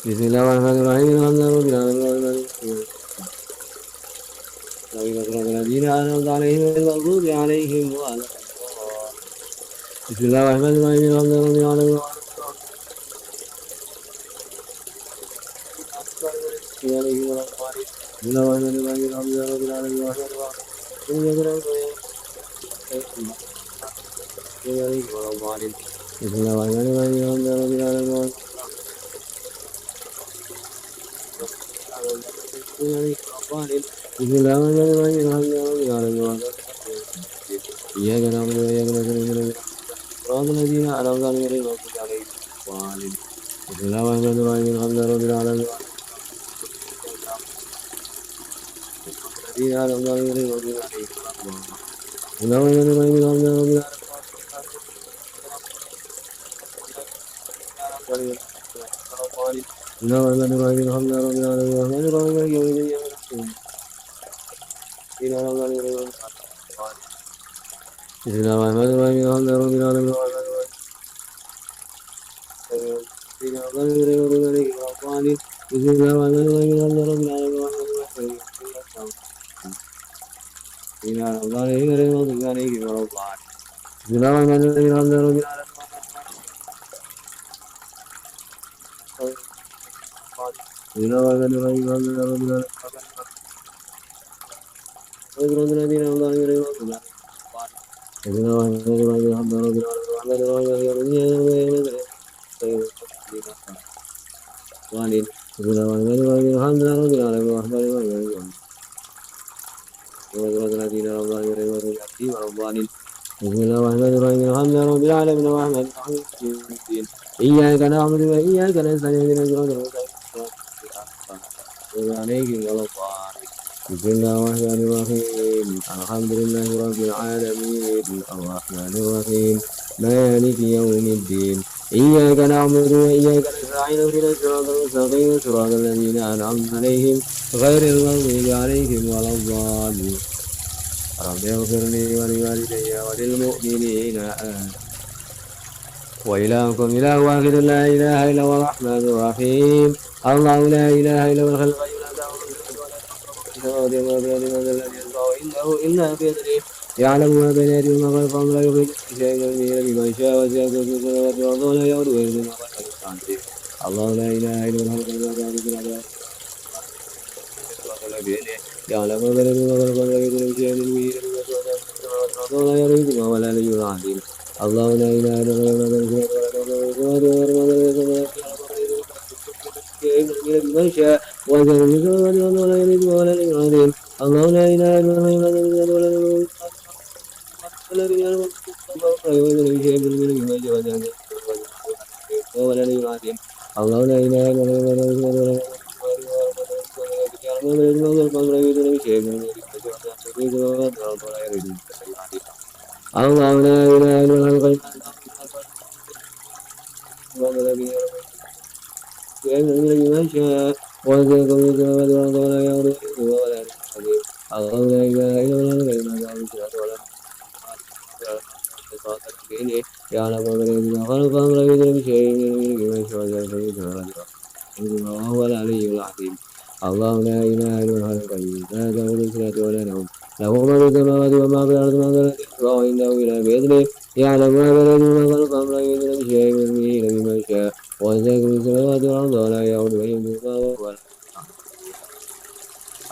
Bismillahirrahmanirrahim. الذين أنعمت عليهم غير المغضوب عليهم ولا الضالين. بسم الله الرحمن الرحيم الحمد لله رب العالمين بسم الله الرحمن الرحيم الحمد لله رب العالمين الرحمن الرحيم بسم الله الرحمن الرحيم الحمد لله رب العالمين بسم الله الرحمن الرحيم الحمد لله رب العالمين إياك نعبد وإياك نستعين صراط الذين أنعمت عليهم غير المغضوب عليهم ولا الضالين. بسم الله الرحمن الرحيم الحمد لله رب العالمين الذين أنعمت عليهم غير المغضوب عليهم بسم الله الرحمن الرحيم الحمد لله رب العالمين بسم الله الرحمن الرحيم الحمد لله رب العالمين الرحمن الرحيم مالك يوم الدين إياك نعبد وإياك نستعين بسم الله الرحمن الرحيم الحمد لله رب العالمين الرحمن الرحيم بسم الله الرحمن الرحيم الحمد لله رب العالمين بسم الله الرحمن الرحيم الحمد لله رب العالمين بسم الله الرحمن الرحيم الحمد لله رب العالمين صراط الذين أنعمت عليهم غير المغضوب عليهم بسم الله الرحمن الرحيم الحمد لله رب العالمين الرحمن الرحيم بسم الله الرحمن الرحيم الحمد لله رب العالمين الرحمن الرحيم صراط الذين أنعمت عليهم غير المغضوب عليهم ولا الضالين. بسم الله الرحمن الرحيم الحمد لله رب العالمين الرحمن الرحيم إياك نعبد وإياك نستعين اهدنا الصراط المستقيم عليهم ولا الضالين. بسم الله الرحمن الرحيم الحمد لله رب العالمين الرحمن الرحيم مالك يوم الدين إياك نعبد وإياك نستعين اهدنا الصراط المستقيم صراط الذين أنعمت عليهم غير المغضوب عليهم ولا الضالين. رب اغفر لي ولوالدي وللمؤمنين وإلهكم إله واحد لا إله إلا هو الرحمن الرحيم الله لا إله إلا هو الخلق إلا بإذنه يعلم ما بين يديه وما خلفهم لا يخرج شيئا من علمه بما شاء وسع كرسيه السماوات والأرض ولا يؤوده حفظهما الله لا إله إلا هو الخلق يعلم ما بين يديه وما خلفهم لا يخرج شيئا من علمه ولا يؤوده ولا العلي العظيم الله لا إله إلا هو من شاء وجل ولا يريد ولا العظيم الله لا إله إلا هو ولا العظيم الله لا إله إلا هو الله لا إله إلا من شاء وزيكم من السماوات والأرض ولا يعرض ولا الحديث الله لا إله إلا هو يعلم ما بين يديه خلقهم لا يدرك بشيء من علمه من شاء وهو العلي العظيم الله لا إله إلا هو القيوم لا تأخذه سنة ولا نوم له ما في السماوات وما في الأرض من ذا الذي يشفع عنده إلا بإذنه يعلم ما بين يديه وما خلقهم لا يدرك بشيء من علمه من شاء وسع السماوات والأرض ولا يعود حفظهما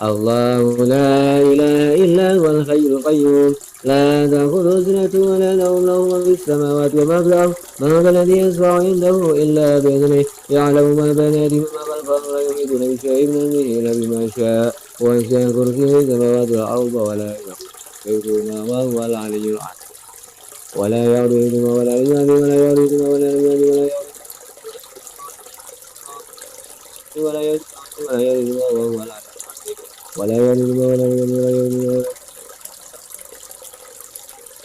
الله لا إله إلا هو الحي القيوم لا تأخذه سنة ولا نوم له ما في السماوات وما في الأرض من ذا الذي يشفع عنده إلا بإذنه يعلم ما بين يديه وما خلفهم لا يحيطون بشيء من علمه إلا بما شاء وسع كرسيه السماوات والأرض ولا يؤوده وهو العلي العظيم ولا يؤوده ولا يؤوده ولا يؤوده ولا يؤوده ولا يؤوده ولا يؤوده وهو العلي العظيم ولا يؤوده ولا يؤوده ولا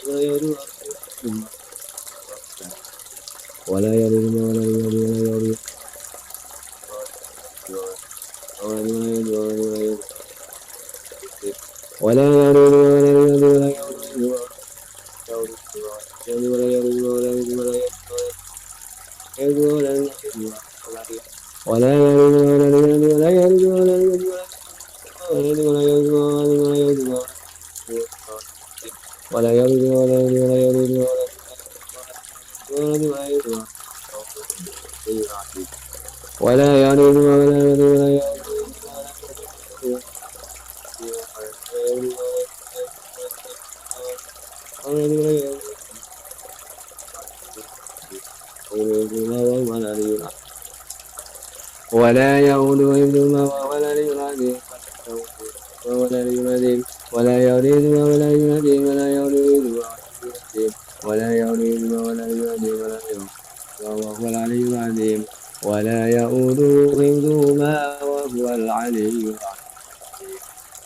يؤوده ولا يؤوده ولا يؤوده ولا يؤوده ولا يؤوده ولا يؤوده ولا ولا يؤود حفظهما وهو العلي العظيم وهو العلي العظيم ولا يريد ولا ينادي ولا يريد ولا يريد ولا ينادي ولا يريد وهو العلي العظيم ولا يؤود حفظهما وهو العلي العظيم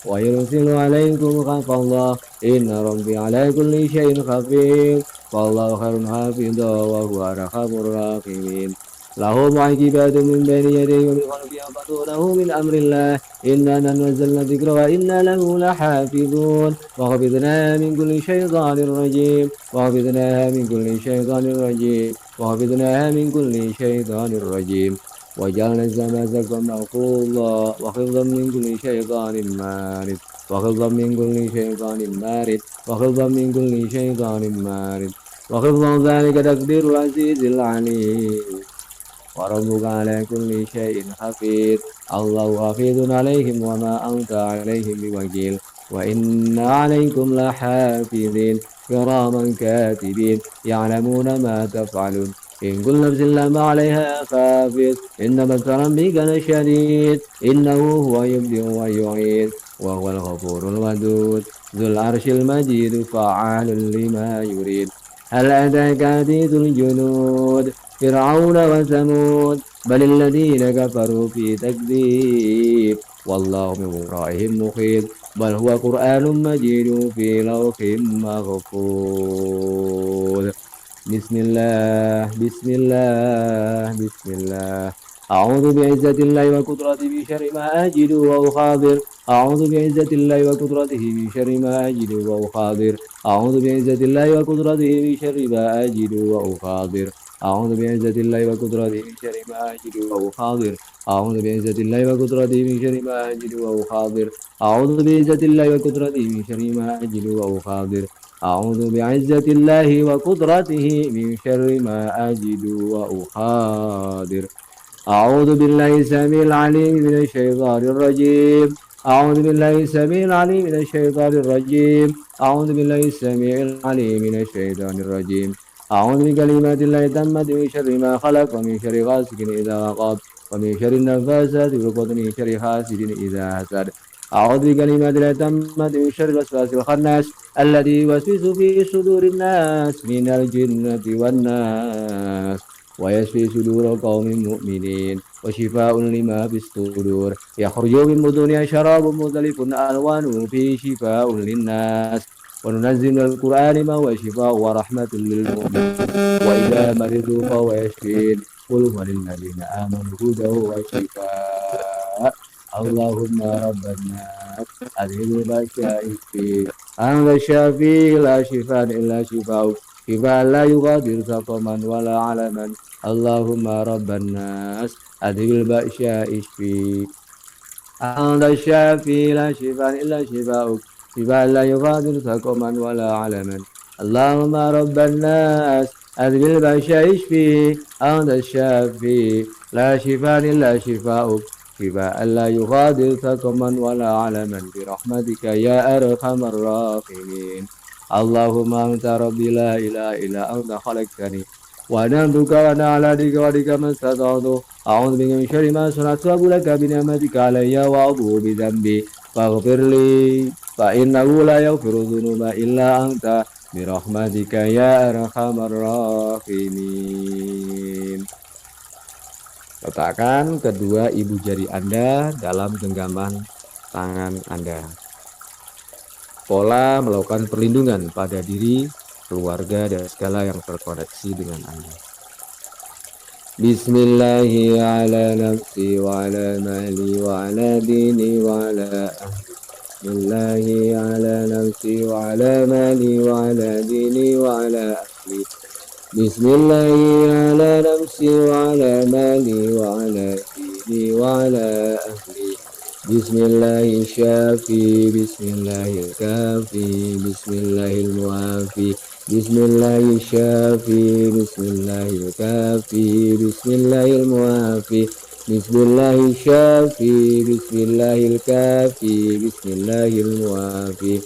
ويرسل عليكم حفظا إن ربي على كل شيء خبير والله خير حافظا وهو أرحم الراحمين له معقبات من بين يديه ومن خلفه يحفظونه من أمر الله إنا نزلنا الذكر وإنا له لحافظون وحفظناها من كل شيطان رجيم وحفظناها من كل شيطان رجيم وحفظناها من كل شيطان رجيم وجعلنا السماء سقفا محفوظا وحفظا من كل شيطان مارد وحفظا من كل شيطان مارد وحفظا من كل شيطان مارد وحفظا ذلك تقدير العزيز العليم وربك على كل شيء حفيظ الله حفيظ عليهم وما أنت عليهم بوكيل وإن عليكم لحافظين كراما كاتبين يعلمون ما تفعلون إن كل نفس لما عليها حافظ إن بطش ربك لشديد إنه هو يبدئ ويعيد وهو الغفور الودود ذو العرش المجيد فعال لما يريد هل أتاك حديث الجنود فرعون وثمود بل الذين كفروا في تكذيب والله من ورائهم محيط بل هو قرآن مجيد في لوح محفوظ بسم الله بسم الله بسم الله أعوذ بعزة الله وقدرته من شر ما أجد وأخاذر أعوذ بعزة الله وقدرته من شر ما أجد وأخاذر أعوذ بعزة الله وقدرته من شر ما أجد وأخاذر أعوذ بعزة الله وقدرته من شر ما أجد وأخاذر أعوذ بعزة الله وقدرته من شر ما أجد وأخاذر أعوذ بعزة الله وقدرته من شر ما أجد وأخاذر أعوذ بعزة الله وقدرته من شر ما أجد وأخاذر أعوذ بالله السميع العليم من الشيطان الرجيم أعوذ بالله السميع العليم من الشيطان الرجيم أعوذ بالله السميع العليم من الشيطان الرجيم أعوذ بكلمات الله التامة من شر ما خلق ومن شر غاسق إذا وقب ومن شر النفاثات في العقد من شر حاسد إذا حسد أعوذ بكلمات الله التامة من شر الوسواس الخناس الذي يوسوس في صدور الناس من الجنة والناس ويشفي صدور قوم مؤمنين وشفاء لما في الصدور يخرج من بطونها شراب مختلف ألوانه فيه شفاء للناس وننزل من القرآن ما هو شفاء ورحمة للمؤمنين وإذا مرضوا فهو يشفين قل هو للذين آمنوا هدى وشفاء اللهم رب الناس أذهب البأس اشفي أنت الشافي لا شفاء إلا شفاؤك شفاء لا يغادر سقما ولا علما اللهم رب الناس أذهب البأس اشفي أنت الشافي لا شفاء إلا شفاؤك شفاء لا يغادر سقما ولا علما اللهم رب الناس أذهب البأس اشفي أنت الشافي لا شفاء إلا شفاؤك شفاء لا يغادر سقما ولا علما برحمتك يا أرحم الراحمين اللهم أنت ربي لا إله إلا أنت خلقتني وأنا عبدك وأنا على دينك وديك ما استطعت أعوذ بك من شر ما صنعت وأبو لك بنعمتك علي وأبو بذنبي faghfirli fa innahu la yaghfiru dzunuba illa anta birahmatika ya arhamar rahimin. Letakkan kedua ibu jari Anda dalam genggaman tangan Anda. Pola melakukan perlindungan pada diri, keluarga, dan segala yang terkoneksi dengan Anda. Bismillahi ala nafsi wa ala mali wa ala dini wa ala ahli. Bismillahi ala nafsi wa ala mali wa ala dini wa ala ahli. Bismillahi ala nafsi wa ala mali wa ala dini wa ala ahli. Bismillahi syafi, bismillahi kafi, bismillahi muafi. Bismillahi syafi, bismillahi kafi, bismillahi muafi. Bismillahi syafi, bismillahi kafi, bismillahi muafi.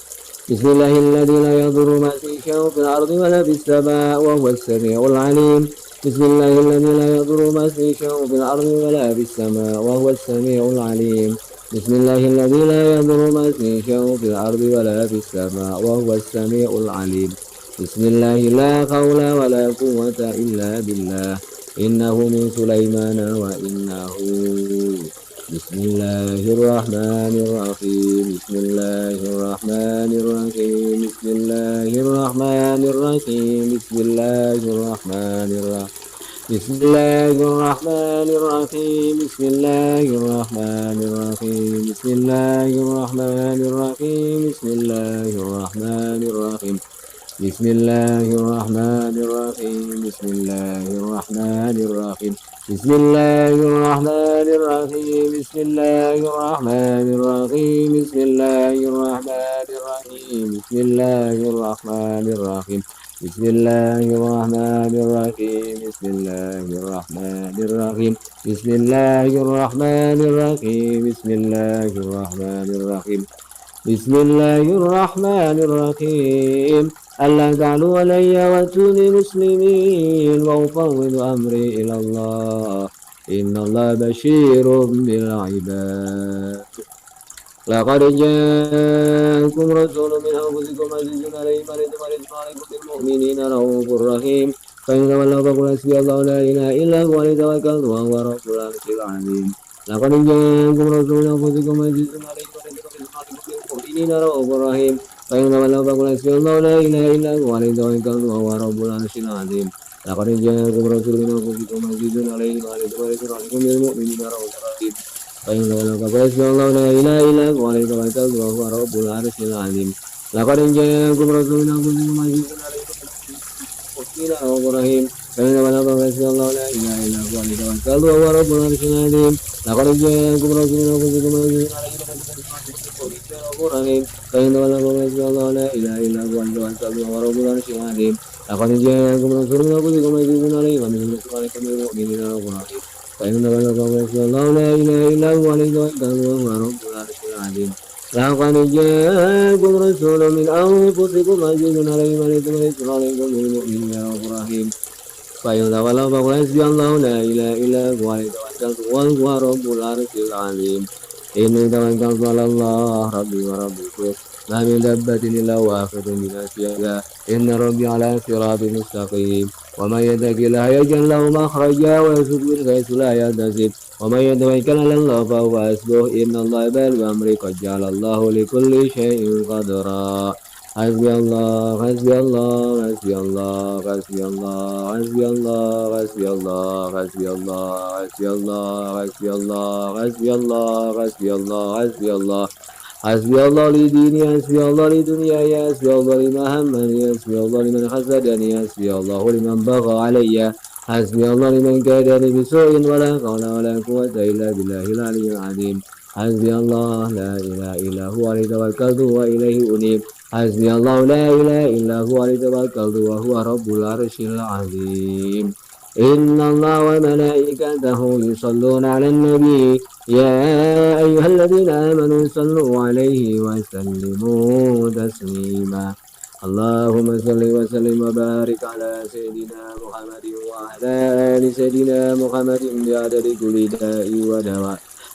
Bismillahilladzi la yadurru ma shay'un fil ardi wa la fis samaa'i wa huwas samii'ul 'aliim. Bismillahilladzi la yadurru ma shay'un fil ardi wa la fis samaa'i wa huwas samii'ul 'aliim. Bismillahilladzi la yadurru ma shay'un fil ardi wa la fis samaa'i wa huwas samii'ul 'aliim. Bismillahi la haula wa la quwwata illa billah. Innahu min Sulaimana wa innahu. Bismillahirrahmanirrahim. Bismillahirrahmanirrahim. Bismillahirrahmanirrahim. Bismillahirrahmanirrahim. Bismillahirrahmanirrahim. Bismillahirrahmanirrahim. Bismillahirrahmanirrahim. Bismillahirrahmanirrahim. Bismillahirrahmanirrahim. Bismillahirrahmanirrahim. Bismillahirrahmanirrahim. Bismillahirrahmanirrahim. Bismillahirrahmanirrahim. Bismillahirrahmanirrahim. Bismillahirrahmanirrahim. Bismillahirrahmanirrahim. Bismillahirrahmanirrahim. Bismillahirrahmanirrahim. Bismillahirrahmanirrahim. Allah ta'alu alayya wa tuni muslimin wa ufawwidu amri ilallah. Inna Allah bashirun bil ibad. Laqad ja'akum rasulun min anfusikum azizun alayhi ma anittum bil mu'minina raufur rahim. Fa in tawallaw faqul hasbiyallahu la ilaha illa huwa alayhi tawakkaltu wa huwa rabbul arsyil azim. Laqad ja'akum rasulun min anfusikum azizun alayhi ma anittum bil mu'minina raufur rahim. فإن تولوا فقل حسبي الله لا إله إلا هو عليه توكلت وهو رب العرش العظيم. لقد جاءكم رسول من أنفسكم عزيز عليه ما عنتم حريص عليكم بالمؤمنين رؤوف رحيم. فإن تولوا فقل حسبي الله لا إله إلا هو عليه توكلت وهو رب العرش العظيم. لقد جاءكم رسول من أنفسكم عزيز عليه ما عنتم رؤوف رحيم. فإن تولوا فقل حسبي الله لا إله إلا هو عليه توكلت وهو رب العرش العظيم. لقد جاءكم رسول من أنفسكم عزيز عليه ما عنتم Rahim. Kain wala qawmi Allah la ilaha illa huwa al-wahhab wa rabbul arsyil azim. Laqad ja'akum rasulun min anfusikum azizun alayhi ma anittum harisun 'alaikum bil mu'minina raufur rahim. Kain wala qawmi Allah la ilaha illa huwa al-wahhab wa rabbul arsyil azim. Laqad ja'akum rasulun min anfusikum azizun alayhi ma anittum harisun 'alaikum bil mu'minina raufur rahim. Kain wala qawmi Allah la ilaha illa huwa al-wahhab wa rabbul arsyil azim. Inni tawakkaltu 'ala Allah rabbi wa rabbikum ma min dabbatin illa huwa akhidhun bi nasiyatiha inna rabbi 'ala siratin mustaqim wa man yattaqillaha yaj'al lahu makhraja wa yarzuqhu min haythu la yahtasib wa man yatawakkal 'ala Allah fa huwa hasbuh inna Allaha balighu amrihi qad ja'ala Allahu li kulli shay'in qadra. Hasbi Allah, hasbi Allah, hasbi Allah, hasbi Allah, hasbi Allah, hasbi Allah, hasbi Allah, hasbi Allah, hasbi Allah, hasbi Allah, hasbi Allah, hasbi Allah, hasbi Allah li dini, hasbi Allah li dunya, hasbi Allah li mahammani, hasbi Allah liman hasadani, hasbi Allah liman bagha alayya, hasbi Allah liman kadani bisu'in wa la hawla wa la quwwata illa billahil aliyyil azim. Hasbi Allah la ilaha illa huwa alayhi tawakkaltu wa ilayhi unib. Hasbi Allah la ilaha illa huwa alayhi tawakkaltu wa huwa rabbul arsyil azim. Inna Allah wa malaikatahu yusalluna 'alan nabi ya ayyuhalladzina amanu sallu 'alaihi wa sallimu taslima. Allahumma salli wa sallim wa barik ala sayyidina Muhammadin wa ala ali sayyidina Muhammadin bi adadi kulli da'i wa dawa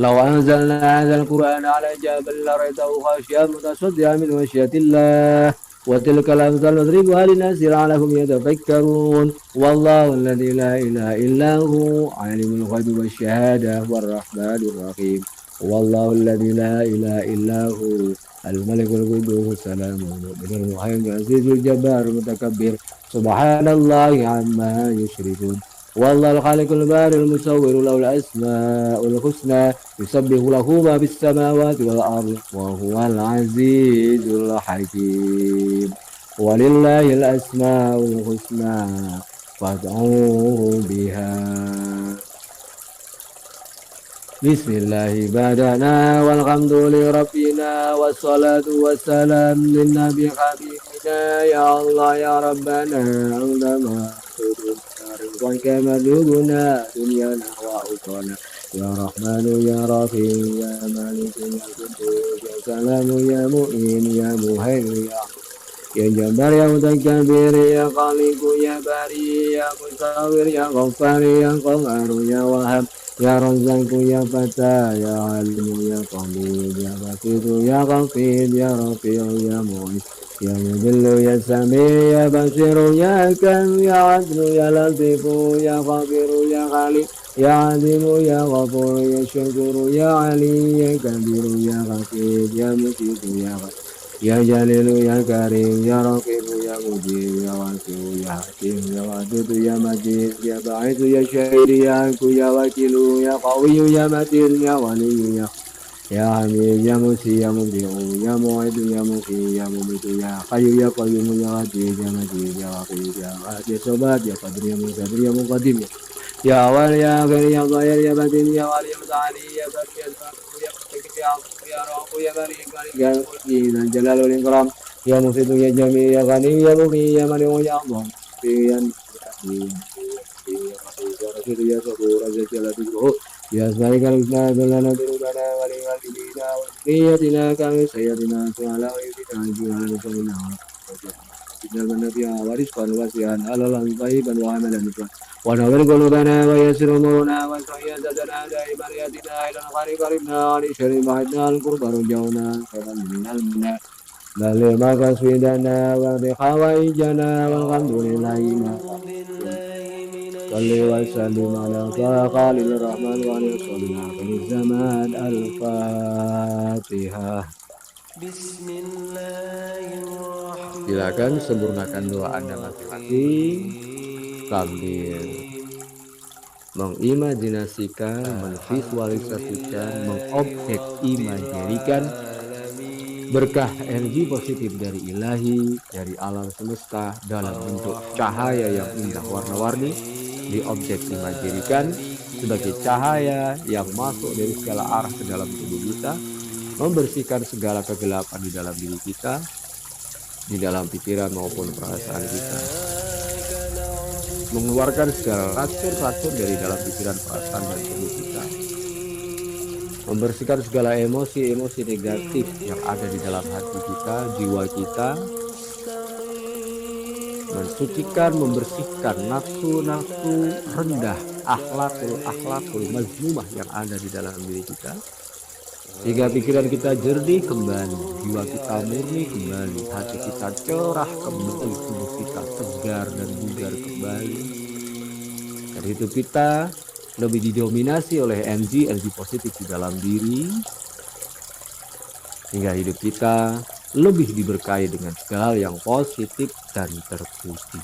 لو أنزلنا هذا القرآن على جبل لرأيته خاشعا متصدعا من خشية الله وتلك الأمثال نضربها للناس لعلهم يتفكرون والله الذي لا إله إلا هو عالم الغيب والشهادة والرحمن الرحيم والله الذي لا إله إلا هو الملك القدوس السلام المؤمن المهيمن العزيز الجبار المتكبر سبحان الله عما يشركون والله الخالق البارئ المصور له الأسماء الحسنى يسبح له ما في السماوات والأرض وهو العزيز الحكيم ولله الأسماء الحسنى فادعوه بها بسم الله بدأنا والحمد لربنا والصلاة والسلام للنبي حبيبنا يا الله يا ربنا عندما وكما ذوقنا دنيانا وأخرانا يا رحمن يا رحيم يا مالك يا قدوس يا سلام يا مؤمن يا مهيمن يا جبار يا متكبر يا خالق يا باري يا مصور يا غفار يا قهار يا وهاب يا رزاق يا فتى يا عليم يا قدير يا بسيط يا غفير يا رفيع يا معين يا مذل يا سميع يا بشير يا كريم يا عدل يا لطيف يا غفير يا خالق يا عظيم يا غفور يا شكور يا علي يا كبير يا غفير يا مجيد يا غفير يا جليل يا كريم يا رقيب يا مجيب يا واسع يا حكيم يا ودود يا مجيد يا باعث يا شهيد يا عنك يا وكيل يا قوي يا متين يا ولي يا حميد يا مسي يا مبدع يا موعد يا مقي يا مميت يا حي يا قيوم يا عزيز يا مجيد يا وقيد يا غاد يا صبات يا قدر يا مقتدر يا مقدم يا أول يا آخر يا ظاهر يا باطن يا والي يا متعالي يا بر يا باطن يا متكبر يا عظيم يا رب يا بريء يا ملكي ذا الجلال والإكرام يا مفيد يا جميع يا غني يا مغني يا مليء يا الله يا رشيد يا صبور يا جلال الجهود يا سبحانك الحسنى لنا ذنوبنا ولوالدينا وذريتنا كامل سيدنا وعلى ويدنا وعلى رسولنا وعلى النبي ورزقا واسعا حلالا طيبا وعملا مباركا ونور قلوبنا ويسر امورنا وسعي زادنا دائما ياتنا الى الخير قربنا عن الشر بعدنا القرب رجونا خيرا من المنى بل ما قصدنا وبحوائجنا والحمد لله ما صل وسلم على خالق الرحمن وعلى صلى في الزمان الفاتحة. Silakan sempurnakan doa Anda masing-masing sambil mengimajinasikan, menvisualisasikan, mengobjek imajinasikan berkah energi positif dari ilahi, dari alam semesta dalam bentuk cahaya yang indah warna-warni diobjek imajinasikan sebagai cahaya yang masuk dari segala arah ke dalam tubuh kita, membersihkan segala kegelapan di dalam diri kita, di dalam pikiran maupun perasaan kita, mengeluarkan segala racun-racun dari dalam pikiran, perasaan dan tubuh kita, membersihkan segala emosi-emosi negatif yang ada di dalam hati kita, jiwa kita, mensucikan, membersihkan nafsu-nafsu rendah, akhlakul mazmumah yang ada di dalam diri kita, sehingga pikiran kita jernih kembali, jiwa kita murni kembali, hati kita cerah kembali, tubuh kita segar dan bugar kembali. Dan hidup kita lebih didominasi oleh energi positif di dalam diri, hingga hidup kita lebih diberkahi dengan segala yang positif dan terpuji.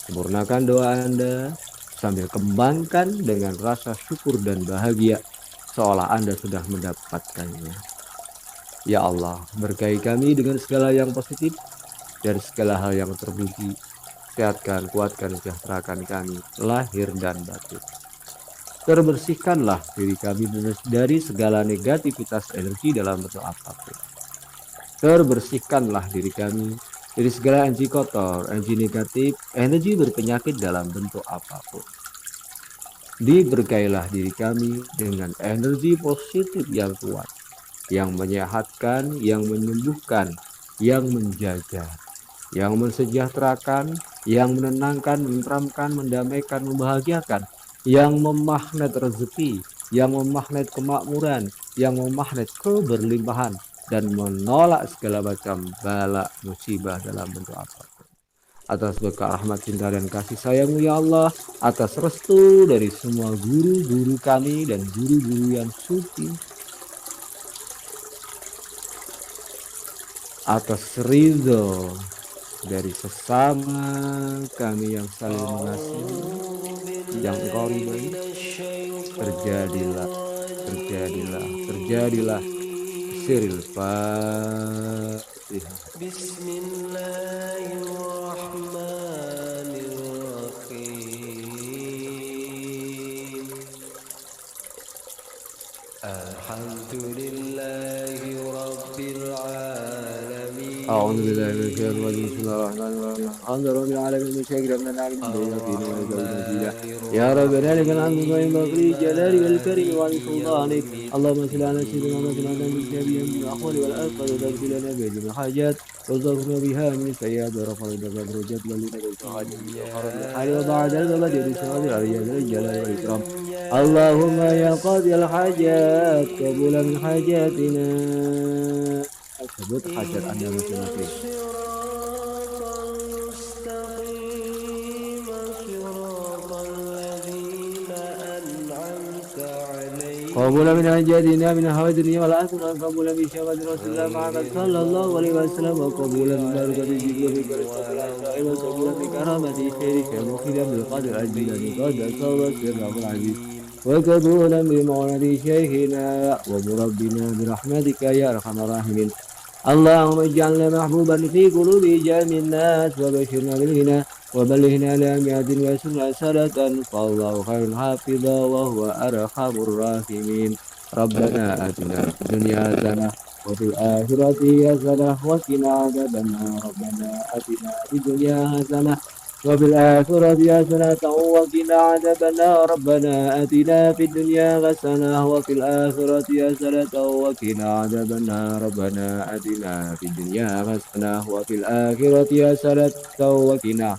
Sempurnakan doa Anda sambil kembangkan dengan rasa syukur dan bahagia seolah Anda sudah mendapatkannya. Ya Allah, berkahi kami dengan segala yang positif dan segala hal yang terpuji. Sehatkan, kuatkan, sejahterakan kami lahir dan batin. Terbersihkanlah diri kami dari segala negativitas energi dalam bentuk apapun. Terbersihkanlah diri kami dari segala energi kotor, energi negatif, energi berpenyakit dalam bentuk apapun. Diberkailah diri kami dengan energi positif yang kuat, yang menyehatkan, yang menyembuhkan, yang menjaga, yang mensejahterakan, yang menenangkan, menenteramkan, mendamaikan, membahagiakan, yang memagnet rezeki, yang memagnet kemakmuran, yang memagnet keberlimpahan, dan menolak segala macam bala musibah dalam bentuk apapun. Atas berkah rahmat cinta dan kasih sayang-Mu ya Allah, atas restu dari semua guru-guru kami dan guru-guru yang suci, atas ridho dari sesama kami yang saling mengasihi, yang Engkau ridhoi, terjadilah siril Fatihah. Bismillahirrahmanirrahim. Alhamdulillahi Rabbil Alamin. أعوذ بالله من الشيطان الرجيم بسم الله الرحمن الرحيم الحمد لله رب العالمين المشاكر من العالمين بيقين ويقين يا ربنا لك الحمد وينبغي للجلال والكرم ولسلطانك اللهم صل على سيدنا محمد وعلى آله من الأحوال والأسفل وتغفر لنا به من الحاجات وارزقنا بها من السيئات ورفع الدرجات ولنا بالحاجات الحال وبعد البلد بسبب الرجال الجلال والإكرام اللهم يا قاضي الحاجات قبول من حاجاتنا sebut hajat Anda masing-masing. قبول من حاجاتنا من هوى الدنيا والآخرة قبول من شهوات رسول الله محمد صلى الله عليه وسلم وقبول من بركة ذكره وقبول من كرامة خيرك مخيلا بالقدر الجلال قدس وسر العزيز وقبولا بمعونة شيخنا ومربنا برحمتك يا أرحم الراحمين اللهم اجعلنا محبوبا في قلوب جميع الناس وبشرنا بالغنى وبلغنا لأميات وسنة سنة فالله خير حافظا وهو أرحم الراحمين ربنا آتنا في الدنيا حسنة وفي الآخرة حسنة وقنا عذاب النار ربنا آتنا في الدنيا حسنة وفي الآخرة حسنة وقنا عذاب النار ربنا آتنا في الدنيا حسنة وفي الآخرة حسنة وقنا عذاب النار ربنا آتنا في الدنيا حسنة وفي الآخرة حسنة وقنا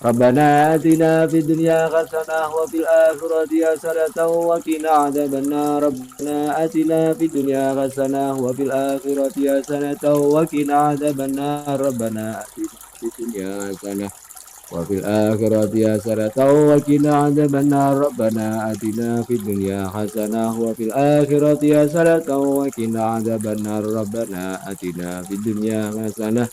ربنا آتنا في الدنيا حسنة وفي الآخرة حسنة وقنا عذاب النار ربنا آتنا في الدنيا حسنة وفي الآخرة حسنة وقنا عذاب النار ربنا آتنا في الدنيا حسنة وفي الآخرة حسنة وقنا عذاب النار ربنا آتنا في الدنيا حسنة وفي الآخرة حسنة وقنا عذاب النار ربنا آتنا في الدنيا حسنة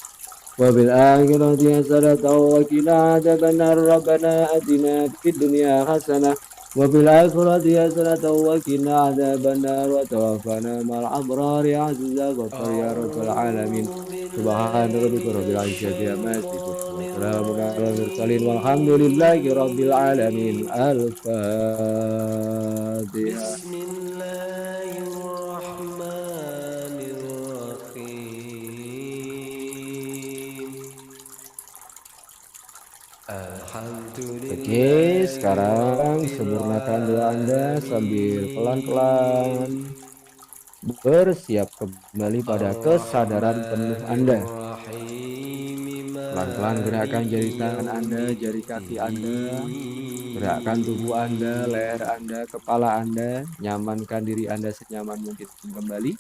وفي الآخرة حسنة وقنا عذاب النار ربنا آتنا في الدنيا حسنة وفي الآخرة حسنة وقنا عذاب النار وتوفنا مع الأبرار عز غفر يا رب العالمين سبحان ربك رب العزة عما يصفون وسلام على المرسلين والحمد لله رب العالمين الفاتحة. Oke, sekarang sempurnakan doa Anda sambil pelan-pelan bersiap kembali pada kesadaran penuh Anda. Pelan-pelan gerakkan jari tangan Anda, jari kaki Anda, gerakkan tubuh Anda, leher Anda, kepala Anda, nyamankan diri Anda senyaman mungkin kembali.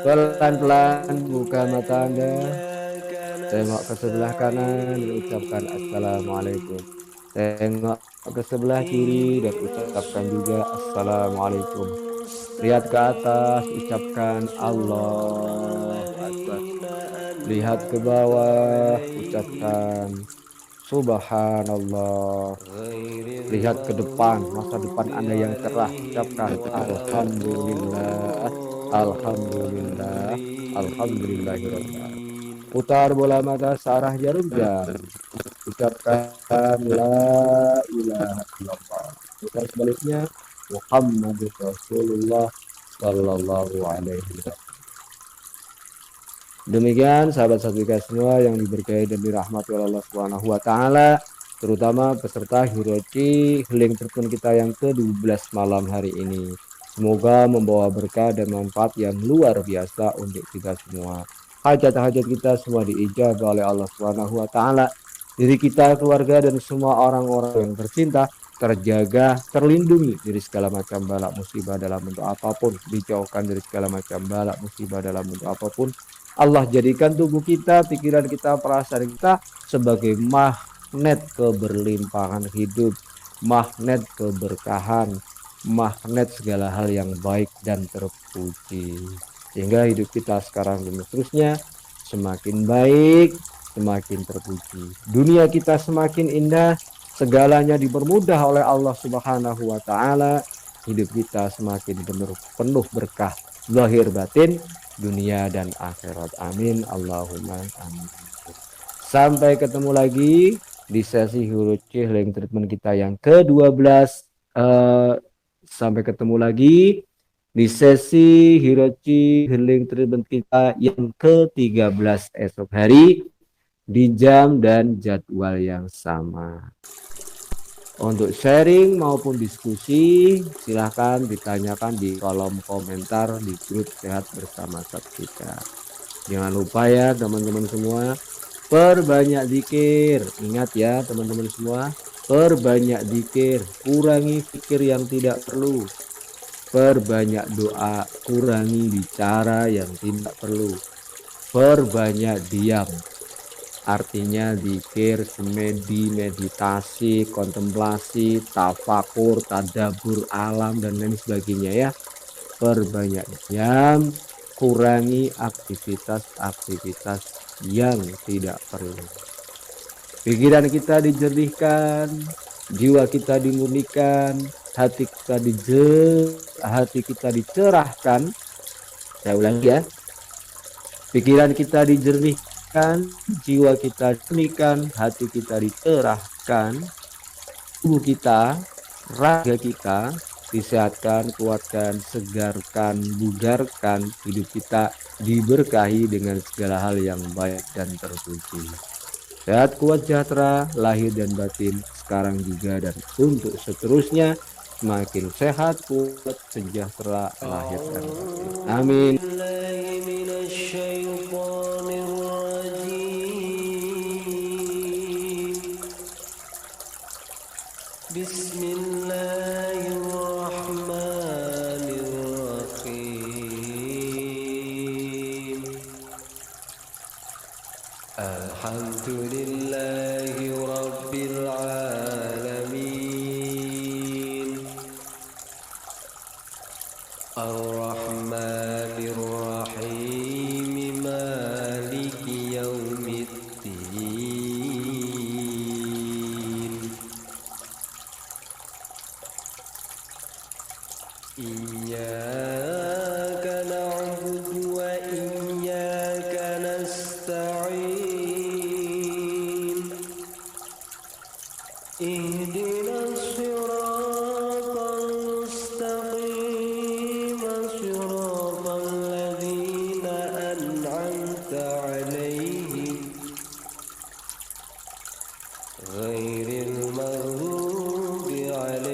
Pelan-pelan buka mata Anda, tengok ke sebelah kanan dan ucapkan Assalamualaikum. Tengok ke sebelah kiri dan ucapkan juga Assalamualaikum. Lihat ke atas, ucapkan Allah Akbar. Lihat ke bawah, ucapkan Subhanallah. Lihat ke depan, masa depan Anda yang cerah, ucapkan Alhamdulillah, Alhamdulillah, Alhamdulillahirrahmanirrahim. Putar bola mata searah jarum jam, ucapkan La ilaha illallah. Putar sebaliknya Muhammadur Rasulullah Sallallahu Alaihi Wasallam. Demikian sahabat Sadika semua yang diberkahi dan dirahmati oleh Allah Subhanahu wa taala, terutama peserta Hirochi Healing Treatment kita yang ke-12 malam hari ini. Semoga membawa berkah dan manfaat yang luar biasa untuk kita semua. Hajat-hajat kita semua diijabah oleh Allah Subhanahu wa taala. Diri kita, keluarga dan semua orang-orang yang tercinta terjaga, terlindungi dari segala macam bala musibah dalam bentuk apapun, dijauhkan dari segala macam bala musibah dalam bentuk apapun. Allah jadikan tubuh kita, pikiran kita, perasaan kita sebagai magnet keberlimpahan hidup, magnet keberkahan, magnet segala hal yang baik dan terpuji. Sehingga hidup kita sekarang dan seterusnya semakin baik, semakin terpuji. Dunia kita semakin indah, segalanya dipermudah oleh Allah Subhanahu wa taala. Hidup kita semakin penuh berkah zahir batin, dunia dan akhirat. Amin Allahumma amin. Sampai ketemu lagi di sesi Huruci Healing Treatment kita yang ke-12. Sampai ketemu lagi di sesi Hirochi Healing Treatment kita yang ke-13 esok hari di jam dan jadwal yang sama. Untuk sharing maupun diskusi silahkan ditanyakan di kolom komentar di grup Sehat Bersama Sabtika. Jangan lupa ya teman-teman semua, perbanyak zikir. Ingat ya teman-teman semua, perbanyak zikir, kurangi pikir yang tidak perlu. Perbanyak doa, kurangi bicara yang tidak perlu. Perbanyak diam, artinya zikir, semedi, meditasi, kontemplasi, tafakur, tadabur alam dan lain sebagainya ya. Perbanyak diam, kurangi aktivitas-aktivitas yang tidak perlu. Pikiran kita dijernihkan, jiwa kita dimurnikan, hati kita dicerahkan. Saya ulangi ya. Pikiran kita dijernihkan, jiwa kita dimurnikan, hati kita dicerahkan, tubuh kita, raga kita disehatkan, kuatkan, segarkan, bugarkan, hidup kita diberkahi dengan segala hal yang baik dan terpuji. Sehat, kuat, sejahtera, lahir dan batin, sekarang juga dan untuk seterusnya. Semakin sehat, kuat, sejahtera, lahir dan batin. Amin. Bismillahirrahmanirrahim. Alhamdulillahi Rabbil Alamin. Ar-Rahmanir-Rahim. Maliki Yaumiddin. Iyyaka na'budu wa iyyaka nasta'in. Ihdinas siratal mustaqim, siratal ladzina an'amta 'alaihim, ghairil maghdubi 'alaihim